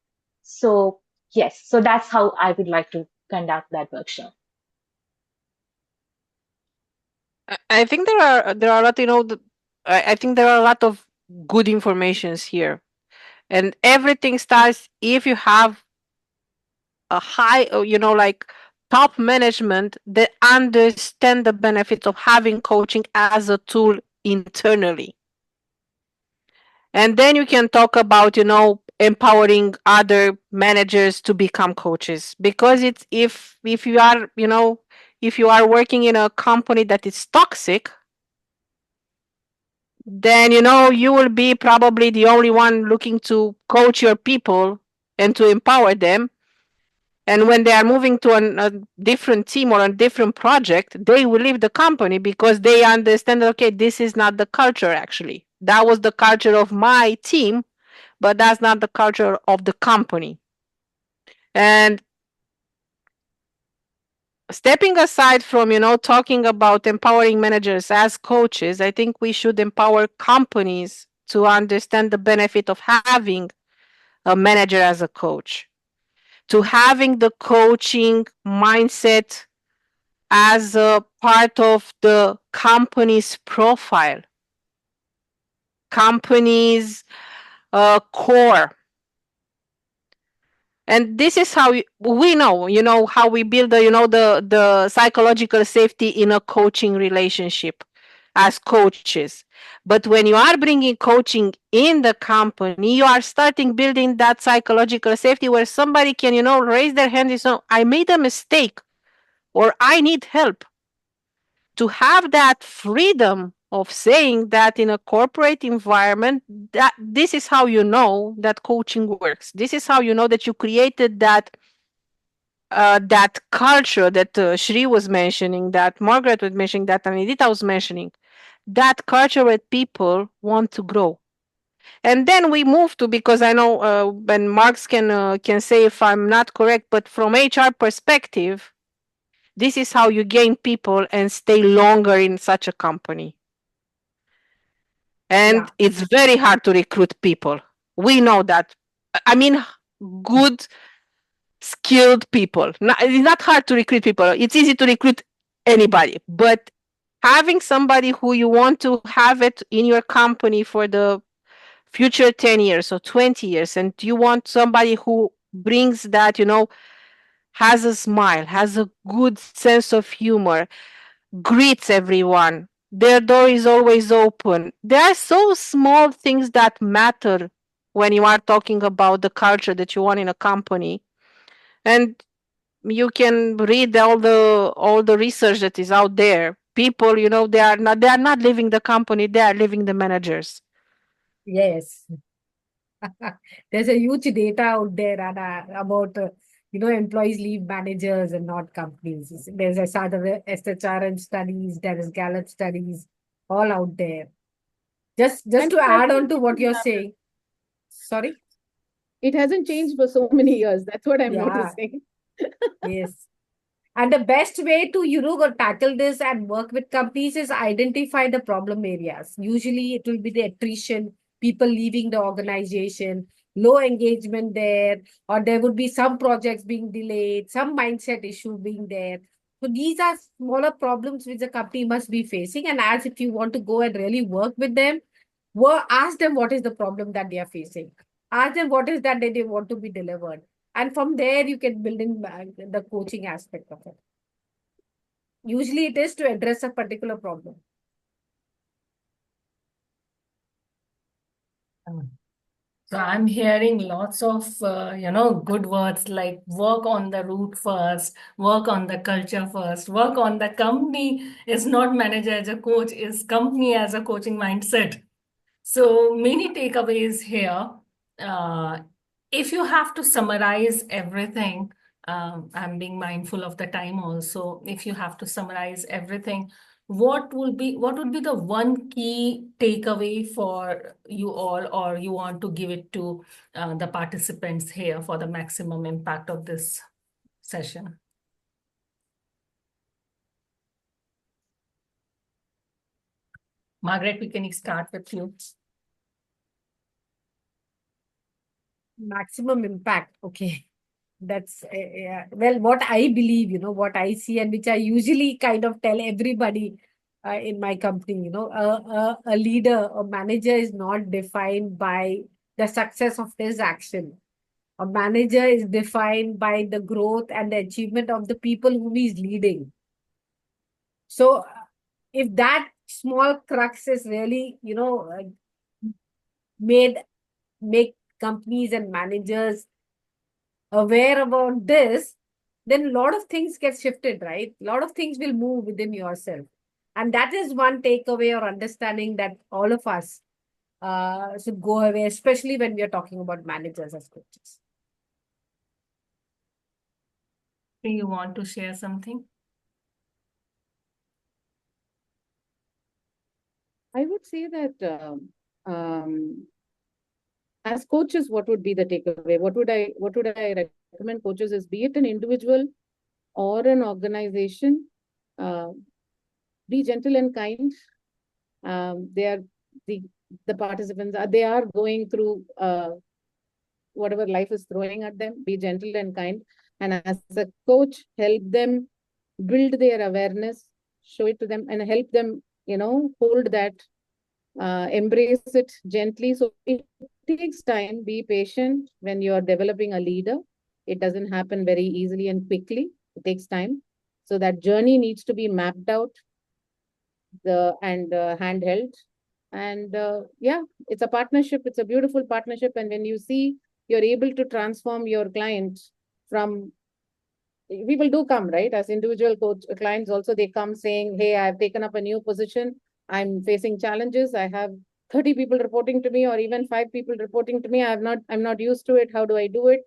Speaker 6: So yes, so that's how I would like to conduct that workshop.
Speaker 2: I think there are a lot, I think there are a lot of good informations here. And everything starts if you have a high, like top management that understand the benefits of having coaching as a tool internally. And then you can talk about, empowering other managers to become coaches. Because it's if you are, if you are working in a company that is toxic, then you will be probably the only one looking to coach your people and to empower them. And when they are moving to a different team or a different project, they will leave the company because they understand, okay, this is not the culture actually. That was the culture of my team, but that's not the culture of the company. And stepping aside from, talking about empowering managers as coaches, I think we should empower companies to understand the benefit of having a manager as a coach, to having the coaching mindset as a part of the company's profile, company's core. And this is how we know, how we build the psychological safety in a coaching relationship as coaches. But when you are bringing coaching in the company, you are starting building that psychological safety where somebody can, raise their hand and say, I made a mistake or I need help. To have that freedom of saying that in a corporate environment, that this is how you know that coaching works. This is how you know that you created that that culture that Shri was mentioning, that Margaret was mentioning, that Anindita was mentioning, that culture where people want to grow. And then we move to, because I know when Marx can say if I'm not correct, but from HR perspective, this is how you gain people and stay longer in such a company. And
Speaker 4: Yeah.
Speaker 2: it's very hard to recruit people. We know that. I mean, good, skilled people. It's not hard to recruit people. It's easy to recruit anybody. But having somebody who you want to have it in your company for the future 10 years or 20 years, and you want somebody who brings that, has a smile, has a good sense of humor, greets everyone. Their door is always open. There are so small things that matter when you are talking about the culture that you want in a company. And you can read all the research that is out there. People, they are not leaving the company, they are leaving the managers.
Speaker 4: Yes. There's a huge data out there about employees leave managers and not companies. There's a sort of SHRM studies, there is Gallup studies, all out there. Just
Speaker 3: And
Speaker 4: to
Speaker 3: it
Speaker 4: add
Speaker 3: hasn't
Speaker 4: on to what
Speaker 3: changed,
Speaker 4: you're
Speaker 3: ma'am.
Speaker 4: saying. Sorry.
Speaker 3: It hasn't changed for so many years. That's what I'm
Speaker 4: Yeah.
Speaker 3: noticing.
Speaker 4: Yes. And the best way to, go tackle this and work with companies is identify the problem areas. Usually it will be the attrition, people leaving the organization, low engagement there, or there would be some projects being delayed, some mindset issue being there. So these are smaller problems which the company must be facing. And as if you want to go and really work with them, ask them what is the problem that they are facing. Ask them what is that they want to be delivered. And from there, you can build in the coaching aspect of it. Usually, it is to address a particular problem.
Speaker 1: So I'm hearing lots of, good words like work on the root first, work on the culture first, work on the company is not manager as a coach, is company as a coaching mindset. So many takeaways here. Uh, if you have to summarize everything, I'm being mindful of the time also. If you have to summarize everything, what would be the one key takeaway for you all, or you want to give it to the participants here for the maximum impact of this session? Margaret, we can start with you.
Speaker 4: Maximum impact. Okay. That's well, what I believe, what I see, and which I usually kind of tell everybody in my company, a leader, a manager is not defined by the success of his action. A manager is defined by the growth and the achievement of the people whom he's leading. So if that small crux is really, make companies and managers aware about this, then a lot of things get shifted, right? A lot of things will move within yourself. And that is one takeaway or understanding that all of us should go away, especially when we are talking about managers as coaches.
Speaker 1: Do you want to share something?
Speaker 3: I would say that as coaches, what would be the takeaway? What would I recommend coaches is, be it an individual or an organization, be gentle and kind. They are the participants they are going through whatever life is throwing at them. Be gentle and kind, and as a coach, help them build their awareness, show it to them, and help them, hold that, embrace it gently. So it takes time. Be patient when you are developing a leader. It doesn't happen very easily and quickly. It takes time. So that journey needs to be mapped out and handheld. And yeah, it's a partnership. It's a beautiful partnership. And when you see you're able to transform your client from, people do come, right? As individual coach clients also, they come saying, hey, I've taken up a new position. I'm facing challenges. I have 30 people reporting to me, or even 5 people reporting to me. I'm not used to it. How do I do it?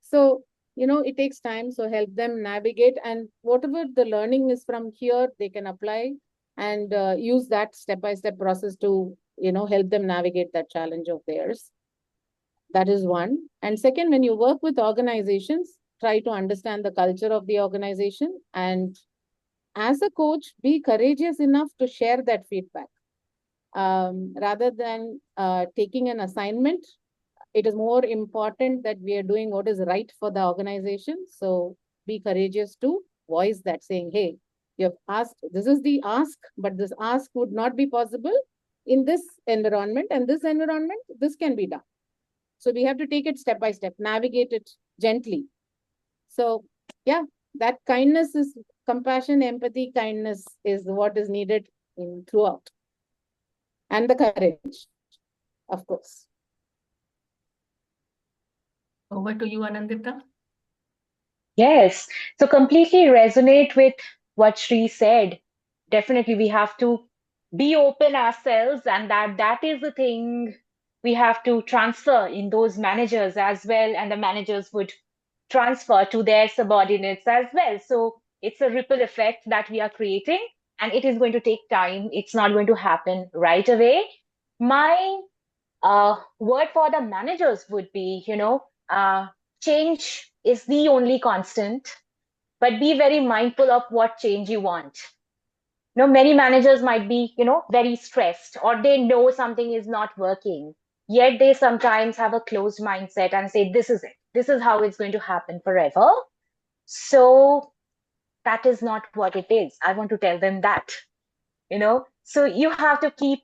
Speaker 3: So, it takes time. So help them navigate, and whatever the learning is from here, they can apply and use that step-by-step process to, help them navigate that challenge of theirs. That is one. And second, when you work with organizations, try to understand the culture of the organization. And as a coach, be courageous enough to share that feedback. Rather than taking an assignment, it is more important that we are doing what is right for the organization. So be courageous to voice that, saying, hey, you have asked, this is the ask, but this ask would not be possible in this environment, and this environment, this can be done. So we have to take it step by step, navigate it gently. So yeah, that kindness is compassion, empathy, kindness is what is needed throughout. And the courage, of course.
Speaker 1: Over to you, Anandita.
Speaker 6: Yes. So completely resonate with what Shri said. Definitely, we have to be open ourselves, and that is the thing we have to transfer in those managers as well, and the managers would transfer to their subordinates as well. So it's a ripple effect that we are creating, and it is going to take time. It's not going to happen right away. My word for the managers would be, change is the only constant, but be very mindful of what change you want. Many managers might be, very stressed, or they know something is not working, yet they sometimes have a closed mindset and say, this is it. This is how it's going to happen forever. So that is not what it is. I want to tell them that, so you have to keep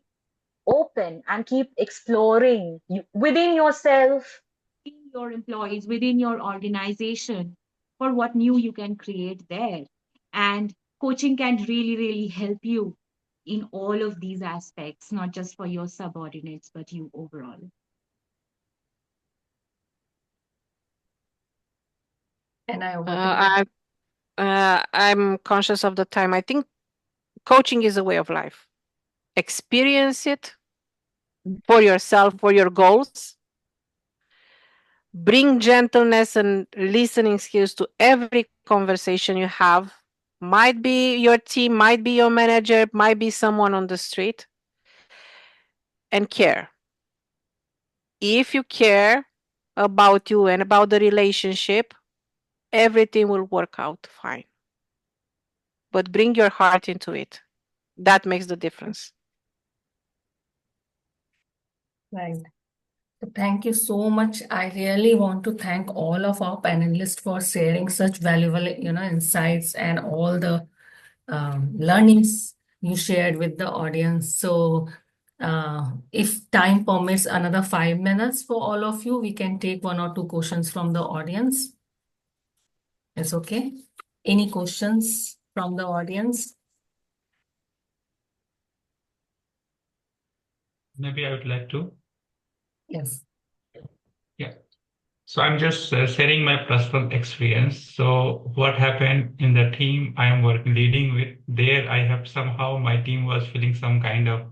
Speaker 6: open and keep exploring within yourself,
Speaker 5: within your employees, within your organization, for what new you can create there. And coaching can really, really help you in all of these aspects, not just for your subordinates, but you overall.
Speaker 1: And over to you.
Speaker 2: I'm conscious of the time. I think coaching is a way of life. Experience it for yourself, for your goals. Bring gentleness and listening skills to every conversation you have. Might be your team, might be your manager, might be someone on the street. And care. If you care about you and about the relationship, everything will work out fine. But bring your heart into it. That makes the difference.
Speaker 1: Right. So thank you so much. I really want to thank all of our panelists for sharing such valuable, insights and all the learnings you shared with the audience. So If time permits another 5 minutes for all of you, we can take one or two questions from the audience. It's okay. Any questions from the audience?
Speaker 7: Maybe I would like to.
Speaker 1: Yes.
Speaker 7: Yeah. So I'm just sharing my personal experience. So what happened in the team I am leading with, there I have somehow my team was feeling some kind of,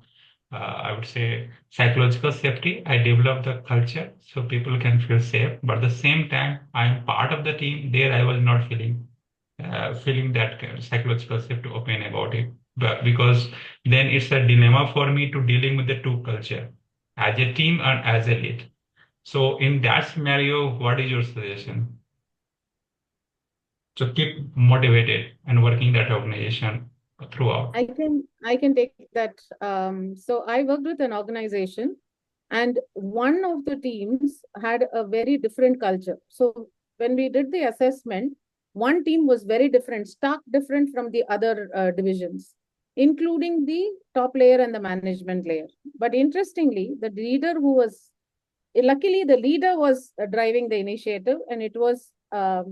Speaker 7: I would say, psychological safety. I developed the culture so people can feel safe. But at the same time, I am part of the team. There I was not feeling that kind of psychological safety to open about it. But because then it's a dilemma for me to dealing with the two culture as a team and as a lead. So in that scenario, what is your suggestion? So keep motivated and working that organization throughout.
Speaker 3: I can take that. So I worked with an organization, and one of the teams had a very different culture. So when we did the assessment, one team was very different, stark different from the other divisions, including the top layer and the management layer. But interestingly, the leader who was luckily the leader was driving the initiative, and it was a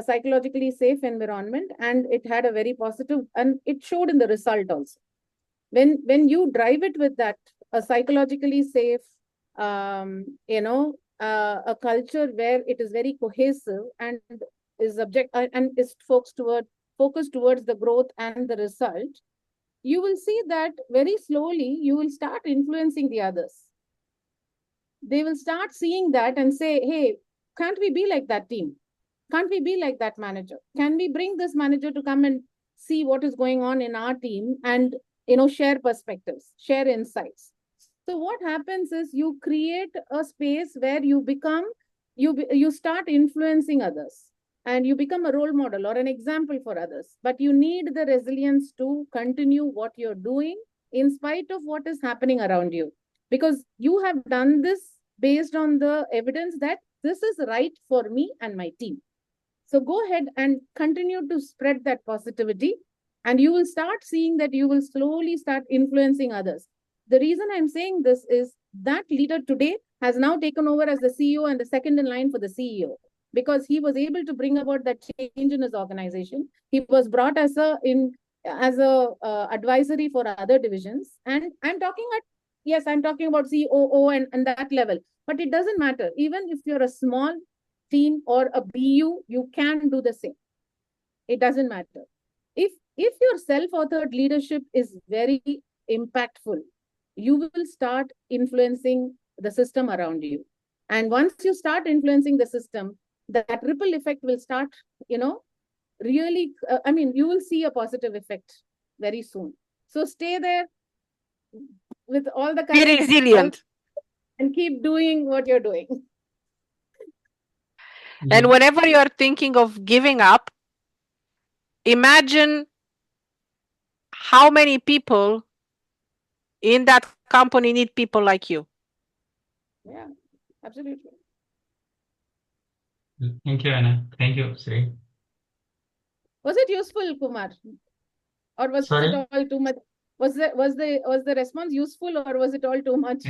Speaker 3: psychologically safe environment, and it had a very positive, and it showed in the result also. When you drive it with that, a psychologically safe, a culture where it is very cohesive and is and is focused towards the growth and the result, you will see that very slowly you will start influencing the others. They will start seeing that and say, hey, can't we be like that team? Can't we be like that manager? Can we bring this manager to come and see what is going on in our team and share perspectives, share insights? So what happens is you create a space where you start influencing others, and you become a role model or an example for others. But you need the resilience to continue what you're doing in spite of what is happening around you, because you have done this based on the evidence that this is right for me and my team. So go ahead and continue to spread that positivity, and you will start seeing that you will slowly start influencing others. The reason I'm saying this is that leader today has now taken over as the CEO and the second in line for the CEO, because he was able to bring about that change in his organization. He was brought as a advisory for other divisions. And I'm talking about COO and that level, but it doesn't matter. Even if you're a small team or a BU, you can do the same. It doesn't matter. If your self-authored leadership is very impactful, you will start influencing the system around you. And once you start influencing the system, that ripple effect will start, really, you will see a positive effect very soon. So stay there with all the
Speaker 2: Be resilient.
Speaker 3: and keep doing what you're doing.
Speaker 2: And whenever you're thinking of giving up, imagine how many people in that company need people like you.
Speaker 3: Yeah, absolutely.
Speaker 7: Thank you, Anna. Thank you, Sri.
Speaker 3: Was it useful, Kumar? Or was it all too much? Was the response useful, or was it all too much?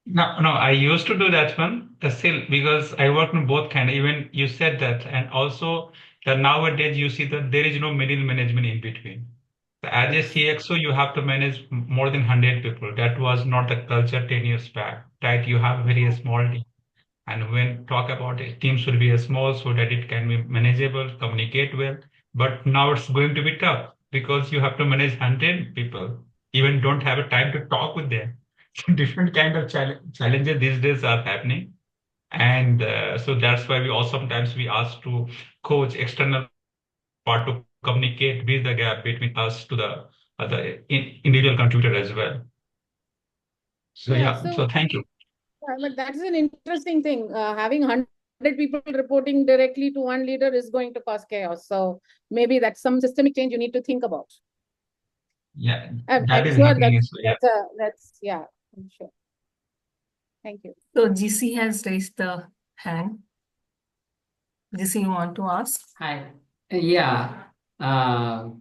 Speaker 7: No, I used to do that one still, because I work in both kind. Even you said that, and also that nowadays you see that there is no middle management in between. So as a CXO, you have to manage more than 100 people. That was not the culture 10 years back, right? You have a very small team. And when talk about it, teams will be small so that it can be manageable, communicate well. But now it's going to be tough because you have to manage 100 people, even don't have a time to talk with them. Different kind of challenges these days are happening. And so that's why sometimes we ask to coach external part to communicate, bridge the gap between us to the other individual contributor as well. So thank you.
Speaker 3: But that's an interesting thing. Having 100 people reporting directly to one leader is going to cause chaos. So maybe that's some systemic change you need to think about.
Speaker 7: Yeah,
Speaker 3: I'm
Speaker 7: that is
Speaker 3: sure
Speaker 7: happening.
Speaker 3: I'm sure. Thank you.
Speaker 1: So GC has raised the hand. GC, you want to ask?
Speaker 8: Hi. Yeah. So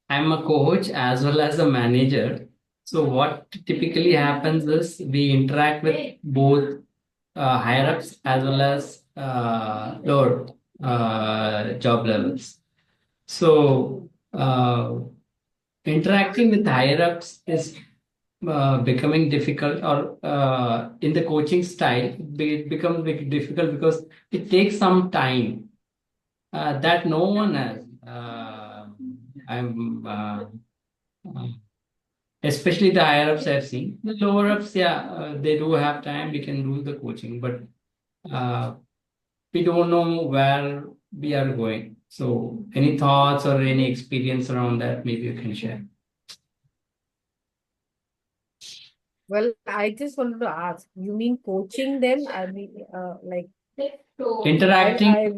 Speaker 8: I'm a coach as well as a manager. So what typically happens is we interact with both higher ups as well as lower job levels. So interacting with higher ups is becoming difficult, or in the coaching style, it becomes difficult because it takes some time that no one has. I'm especially the higher ups I've seen. The lower ups, yeah, they do have time. We can do the coaching, but we don't know where we are going. So, any thoughts or any experience around that? Maybe you can share.
Speaker 4: Well, I just wanted to ask, you mean coaching them? I mean, like
Speaker 8: Interacting,
Speaker 4: I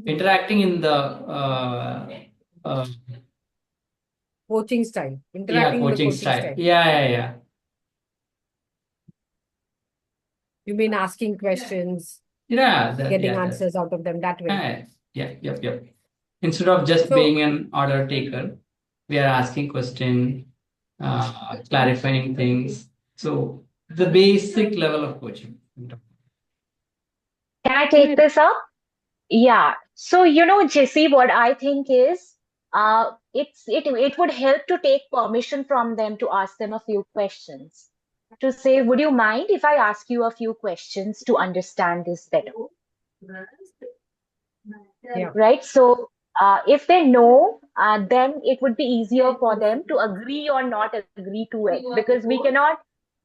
Speaker 8: interacting in the
Speaker 4: coaching style,
Speaker 8: yeah,
Speaker 4: interacting in the
Speaker 8: coaching
Speaker 4: coaching
Speaker 8: style.
Speaker 4: style.
Speaker 8: Yeah.
Speaker 4: You mean asking questions,
Speaker 8: Yeah,
Speaker 4: getting answers out of them that way?
Speaker 8: Yep. Instead of just
Speaker 4: So-
Speaker 8: being an order taker, we are asking question, clarifying things. So the basic level of coaching.
Speaker 6: Can I take this up? Yeah. So, Jesse, what I think is, it would help to take permission from them to ask them a few questions. To say, would you mind if I ask you a few questions to understand this better?
Speaker 4: Yeah.
Speaker 6: Right? So, if they know, then it would be easier for them to agree or not agree to it, because we cannot,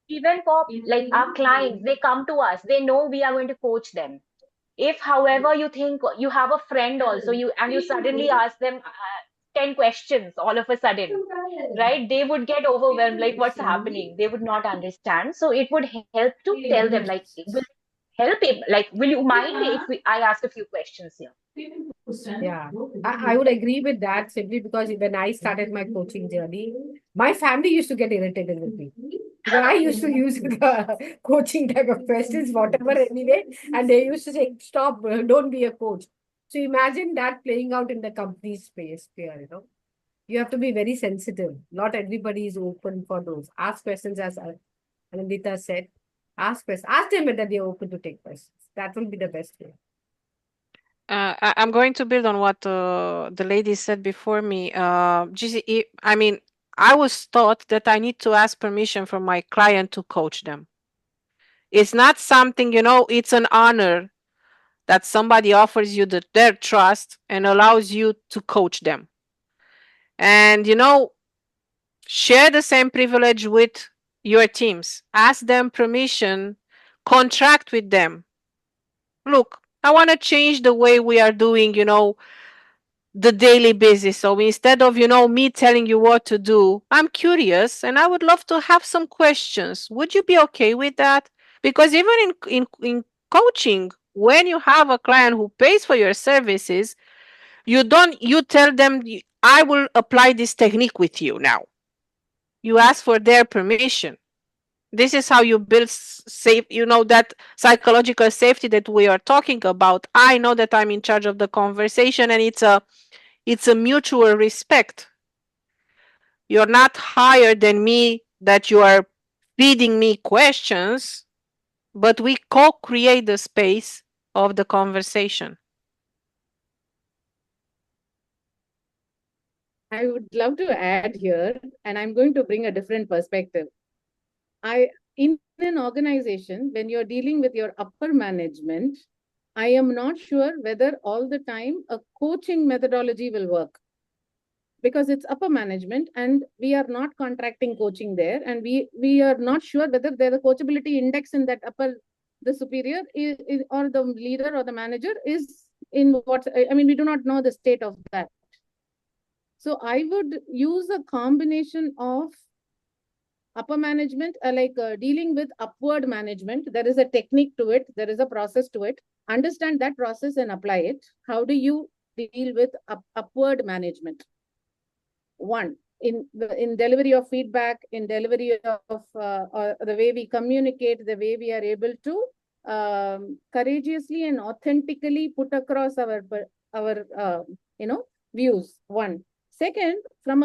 Speaker 6: even for like our clients, they come to us, they know we are going to coach them. If, however, you think you have a friend also, you suddenly ask them 10 questions all of a sudden, right? They would get overwhelmed, like what's happening? They would not understand. So it would help to tell them, like, will you mind if I ask a few questions here?
Speaker 4: Yeah, I would agree with that, simply because when I started my coaching journey, my family used to get irritated with me. Because I used to use coaching type of questions, whatever anyway, and they used to say, stop, don't be a coach. So imagine that playing out in the company space here, You have to be very sensitive. Not everybody is open for those. Ask questions, as Anindita said. Ask questions. Ask them whether they're open to take questions. That will be the best way.
Speaker 2: I'm going to build on what the lady said before me. GCE, I mean, I was taught that I need to ask permission from my client to coach them. It's not something, it's an honor that somebody offers you their trust and allows you to coach them. And, share the same privilege with your teams. Ask them permission, contract with them. Look, I want to change the way we are doing, the daily basis. So instead of, me telling you what to do, I'm curious and I would love to have some questions. Would you be okay with that? Because even in coaching, when you have a client who pays for your services, you tell them, I will apply this technique with you now. You ask for their permission. This is how you build safe, that psychological safety that we are talking about. I know that I'm in charge of the conversation, and it's a mutual respect. You're not higher than me, that you are feeding me questions, but we co-create the space of the conversation.
Speaker 3: I would love to add here, and I'm going to bring a different perspective. In an organization, when you're dealing with your upper management, I am not sure whether all the time a coaching methodology will work, because it's upper management and we are not contracting coaching there, and we are not sure whether there's a coachability index in that the superior is, or the leader or the manager is in what, I mean, we do not know the state of that. So I would use a combination of upper management, dealing with upward management. There is a technique to it. There is a process to it. Understand that process and apply it. How do you deal with upward management? One, in delivery of feedback, in delivery of the way we communicate, the way we are able to courageously and authentically put across our views. One. Second,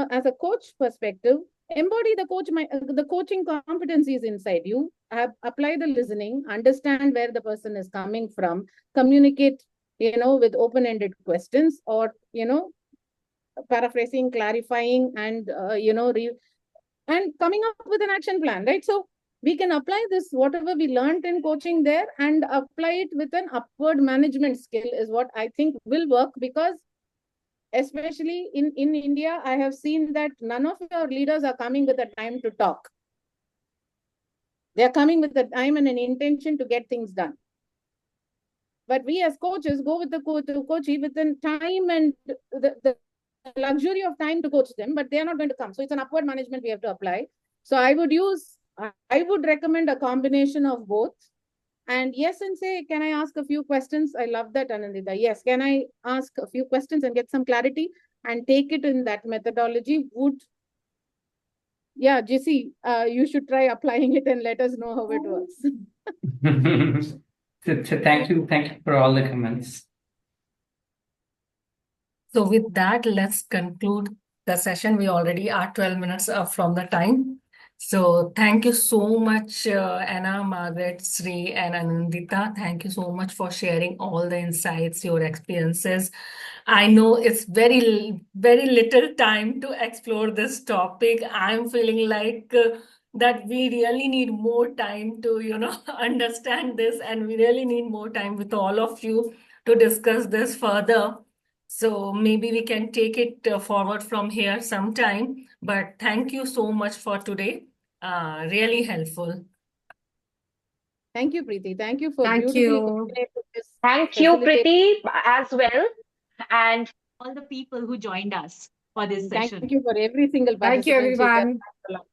Speaker 3: as a coach perspective, embody the coaching competencies inside you. Apply the listening, understand where the person is coming from, communicate, with open-ended questions, or, paraphrasing, clarifying, and, and coming up with an action plan, right? So we can apply this, whatever we learned in coaching there, and apply it with an upward management skill is what I think will work, because especially in India, I have seen that none of your leaders are coming with the time to talk. They're coming with the time and an intention to get things done. But we as coaches go with the coachee with the time and the luxury of time to coach them, but they're not going to come. So it's an upward management we have to apply. So I would recommend a combination of both. And yes, and say, can I ask a few questions? I love that, Anindita. Yes, can I ask a few questions and get some clarity and take it in that methodology? Yeah, JC, you should try applying it and let us know how it works.
Speaker 8: So thank you for all the comments.
Speaker 1: So with that, let's conclude the session. We already are 12 minutes up from the time. So thank you so much, Anna, Margaret, Sri, and Anindita. Thank you so much for sharing all the insights, your experiences. I know it's very little time to explore this topic. I'm feeling like that we really need more time to, understand this, and we really need more time with all of you to discuss this further. So maybe we can take it forward from here sometime. But thank you so much for today. Really helpful.
Speaker 3: Thank you, Preeti. Thank you for
Speaker 4: Thank
Speaker 3: beautifully
Speaker 4: you.
Speaker 3: coordinating this
Speaker 6: Thank you,
Speaker 3: facilitate-
Speaker 6: Preeti, as well. And
Speaker 5: All the people who joined us for this
Speaker 3: Thank
Speaker 5: session.
Speaker 3: you for every single
Speaker 4: Thank you,
Speaker 3: participant.
Speaker 4: everyone.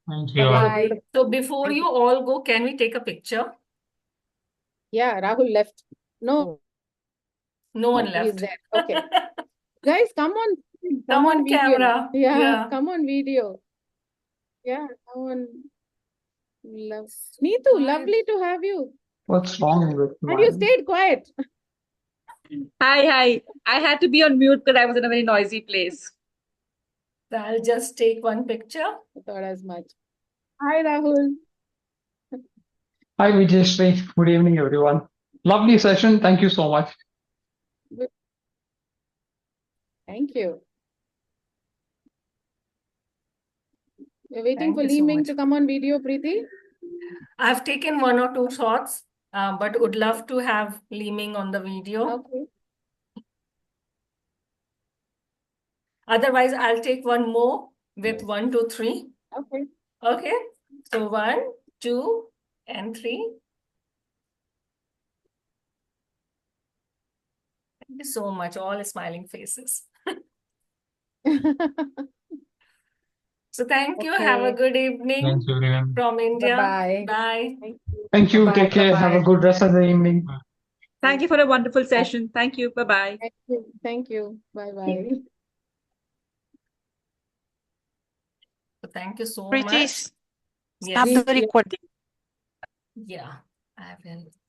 Speaker 7: Thank you.
Speaker 4: Bye.
Speaker 1: So before you all go, can we take a picture?
Speaker 3: Yeah, Rahul left. No,
Speaker 1: No one
Speaker 3: he's
Speaker 1: left.
Speaker 3: there. Okay. Guys, come on.
Speaker 1: Come on
Speaker 3: video.
Speaker 1: camera.
Speaker 3: Yeah,
Speaker 1: Yeah.
Speaker 3: come on video. Yeah, come on. Neetu, lovely to have you.
Speaker 7: What's wrong with
Speaker 3: And you stayed quiet.
Speaker 9: Hi. I had to be on mute because I was in a very noisy place.
Speaker 1: So I'll just take one picture.
Speaker 3: I thought as much. Hi, Rahul.
Speaker 10: Hi, Vijayashree. Good evening, everyone. Lovely session. Thank you so much.
Speaker 3: Thank you. We're waiting
Speaker 1: Thank
Speaker 3: for
Speaker 1: you
Speaker 3: Lee
Speaker 1: so
Speaker 3: Ming
Speaker 1: much.
Speaker 3: to come on video, Preeti.
Speaker 1: I've taken 1 or 2 shots, but would love to have Lee Ming on the video.
Speaker 3: Okay.
Speaker 1: Otherwise, I'll take one more with 1, 2, 3.
Speaker 3: Okay.
Speaker 1: Okay. So 1, 2, and 3. Thank you so much. All smiling faces. So thank you. Have a
Speaker 4: Okay.
Speaker 1: good evening
Speaker 7: Thanks, everyone.
Speaker 1: from India.
Speaker 4: Bye-bye.
Speaker 1: Bye.
Speaker 10: Thank you.
Speaker 4: Bye-bye.
Speaker 10: Take care. Have a
Speaker 4: Bye-bye.
Speaker 10: good rest of the evening.
Speaker 9: Thank you for a wonderful session. Thank you. Bye-bye.
Speaker 3: Thank you. Thank you. Bye-bye.
Speaker 1: So thank you so
Speaker 2: Preeti,
Speaker 1: much.
Speaker 2: stop
Speaker 1: Yes.
Speaker 2: the recording.
Speaker 1: Yeah, I will.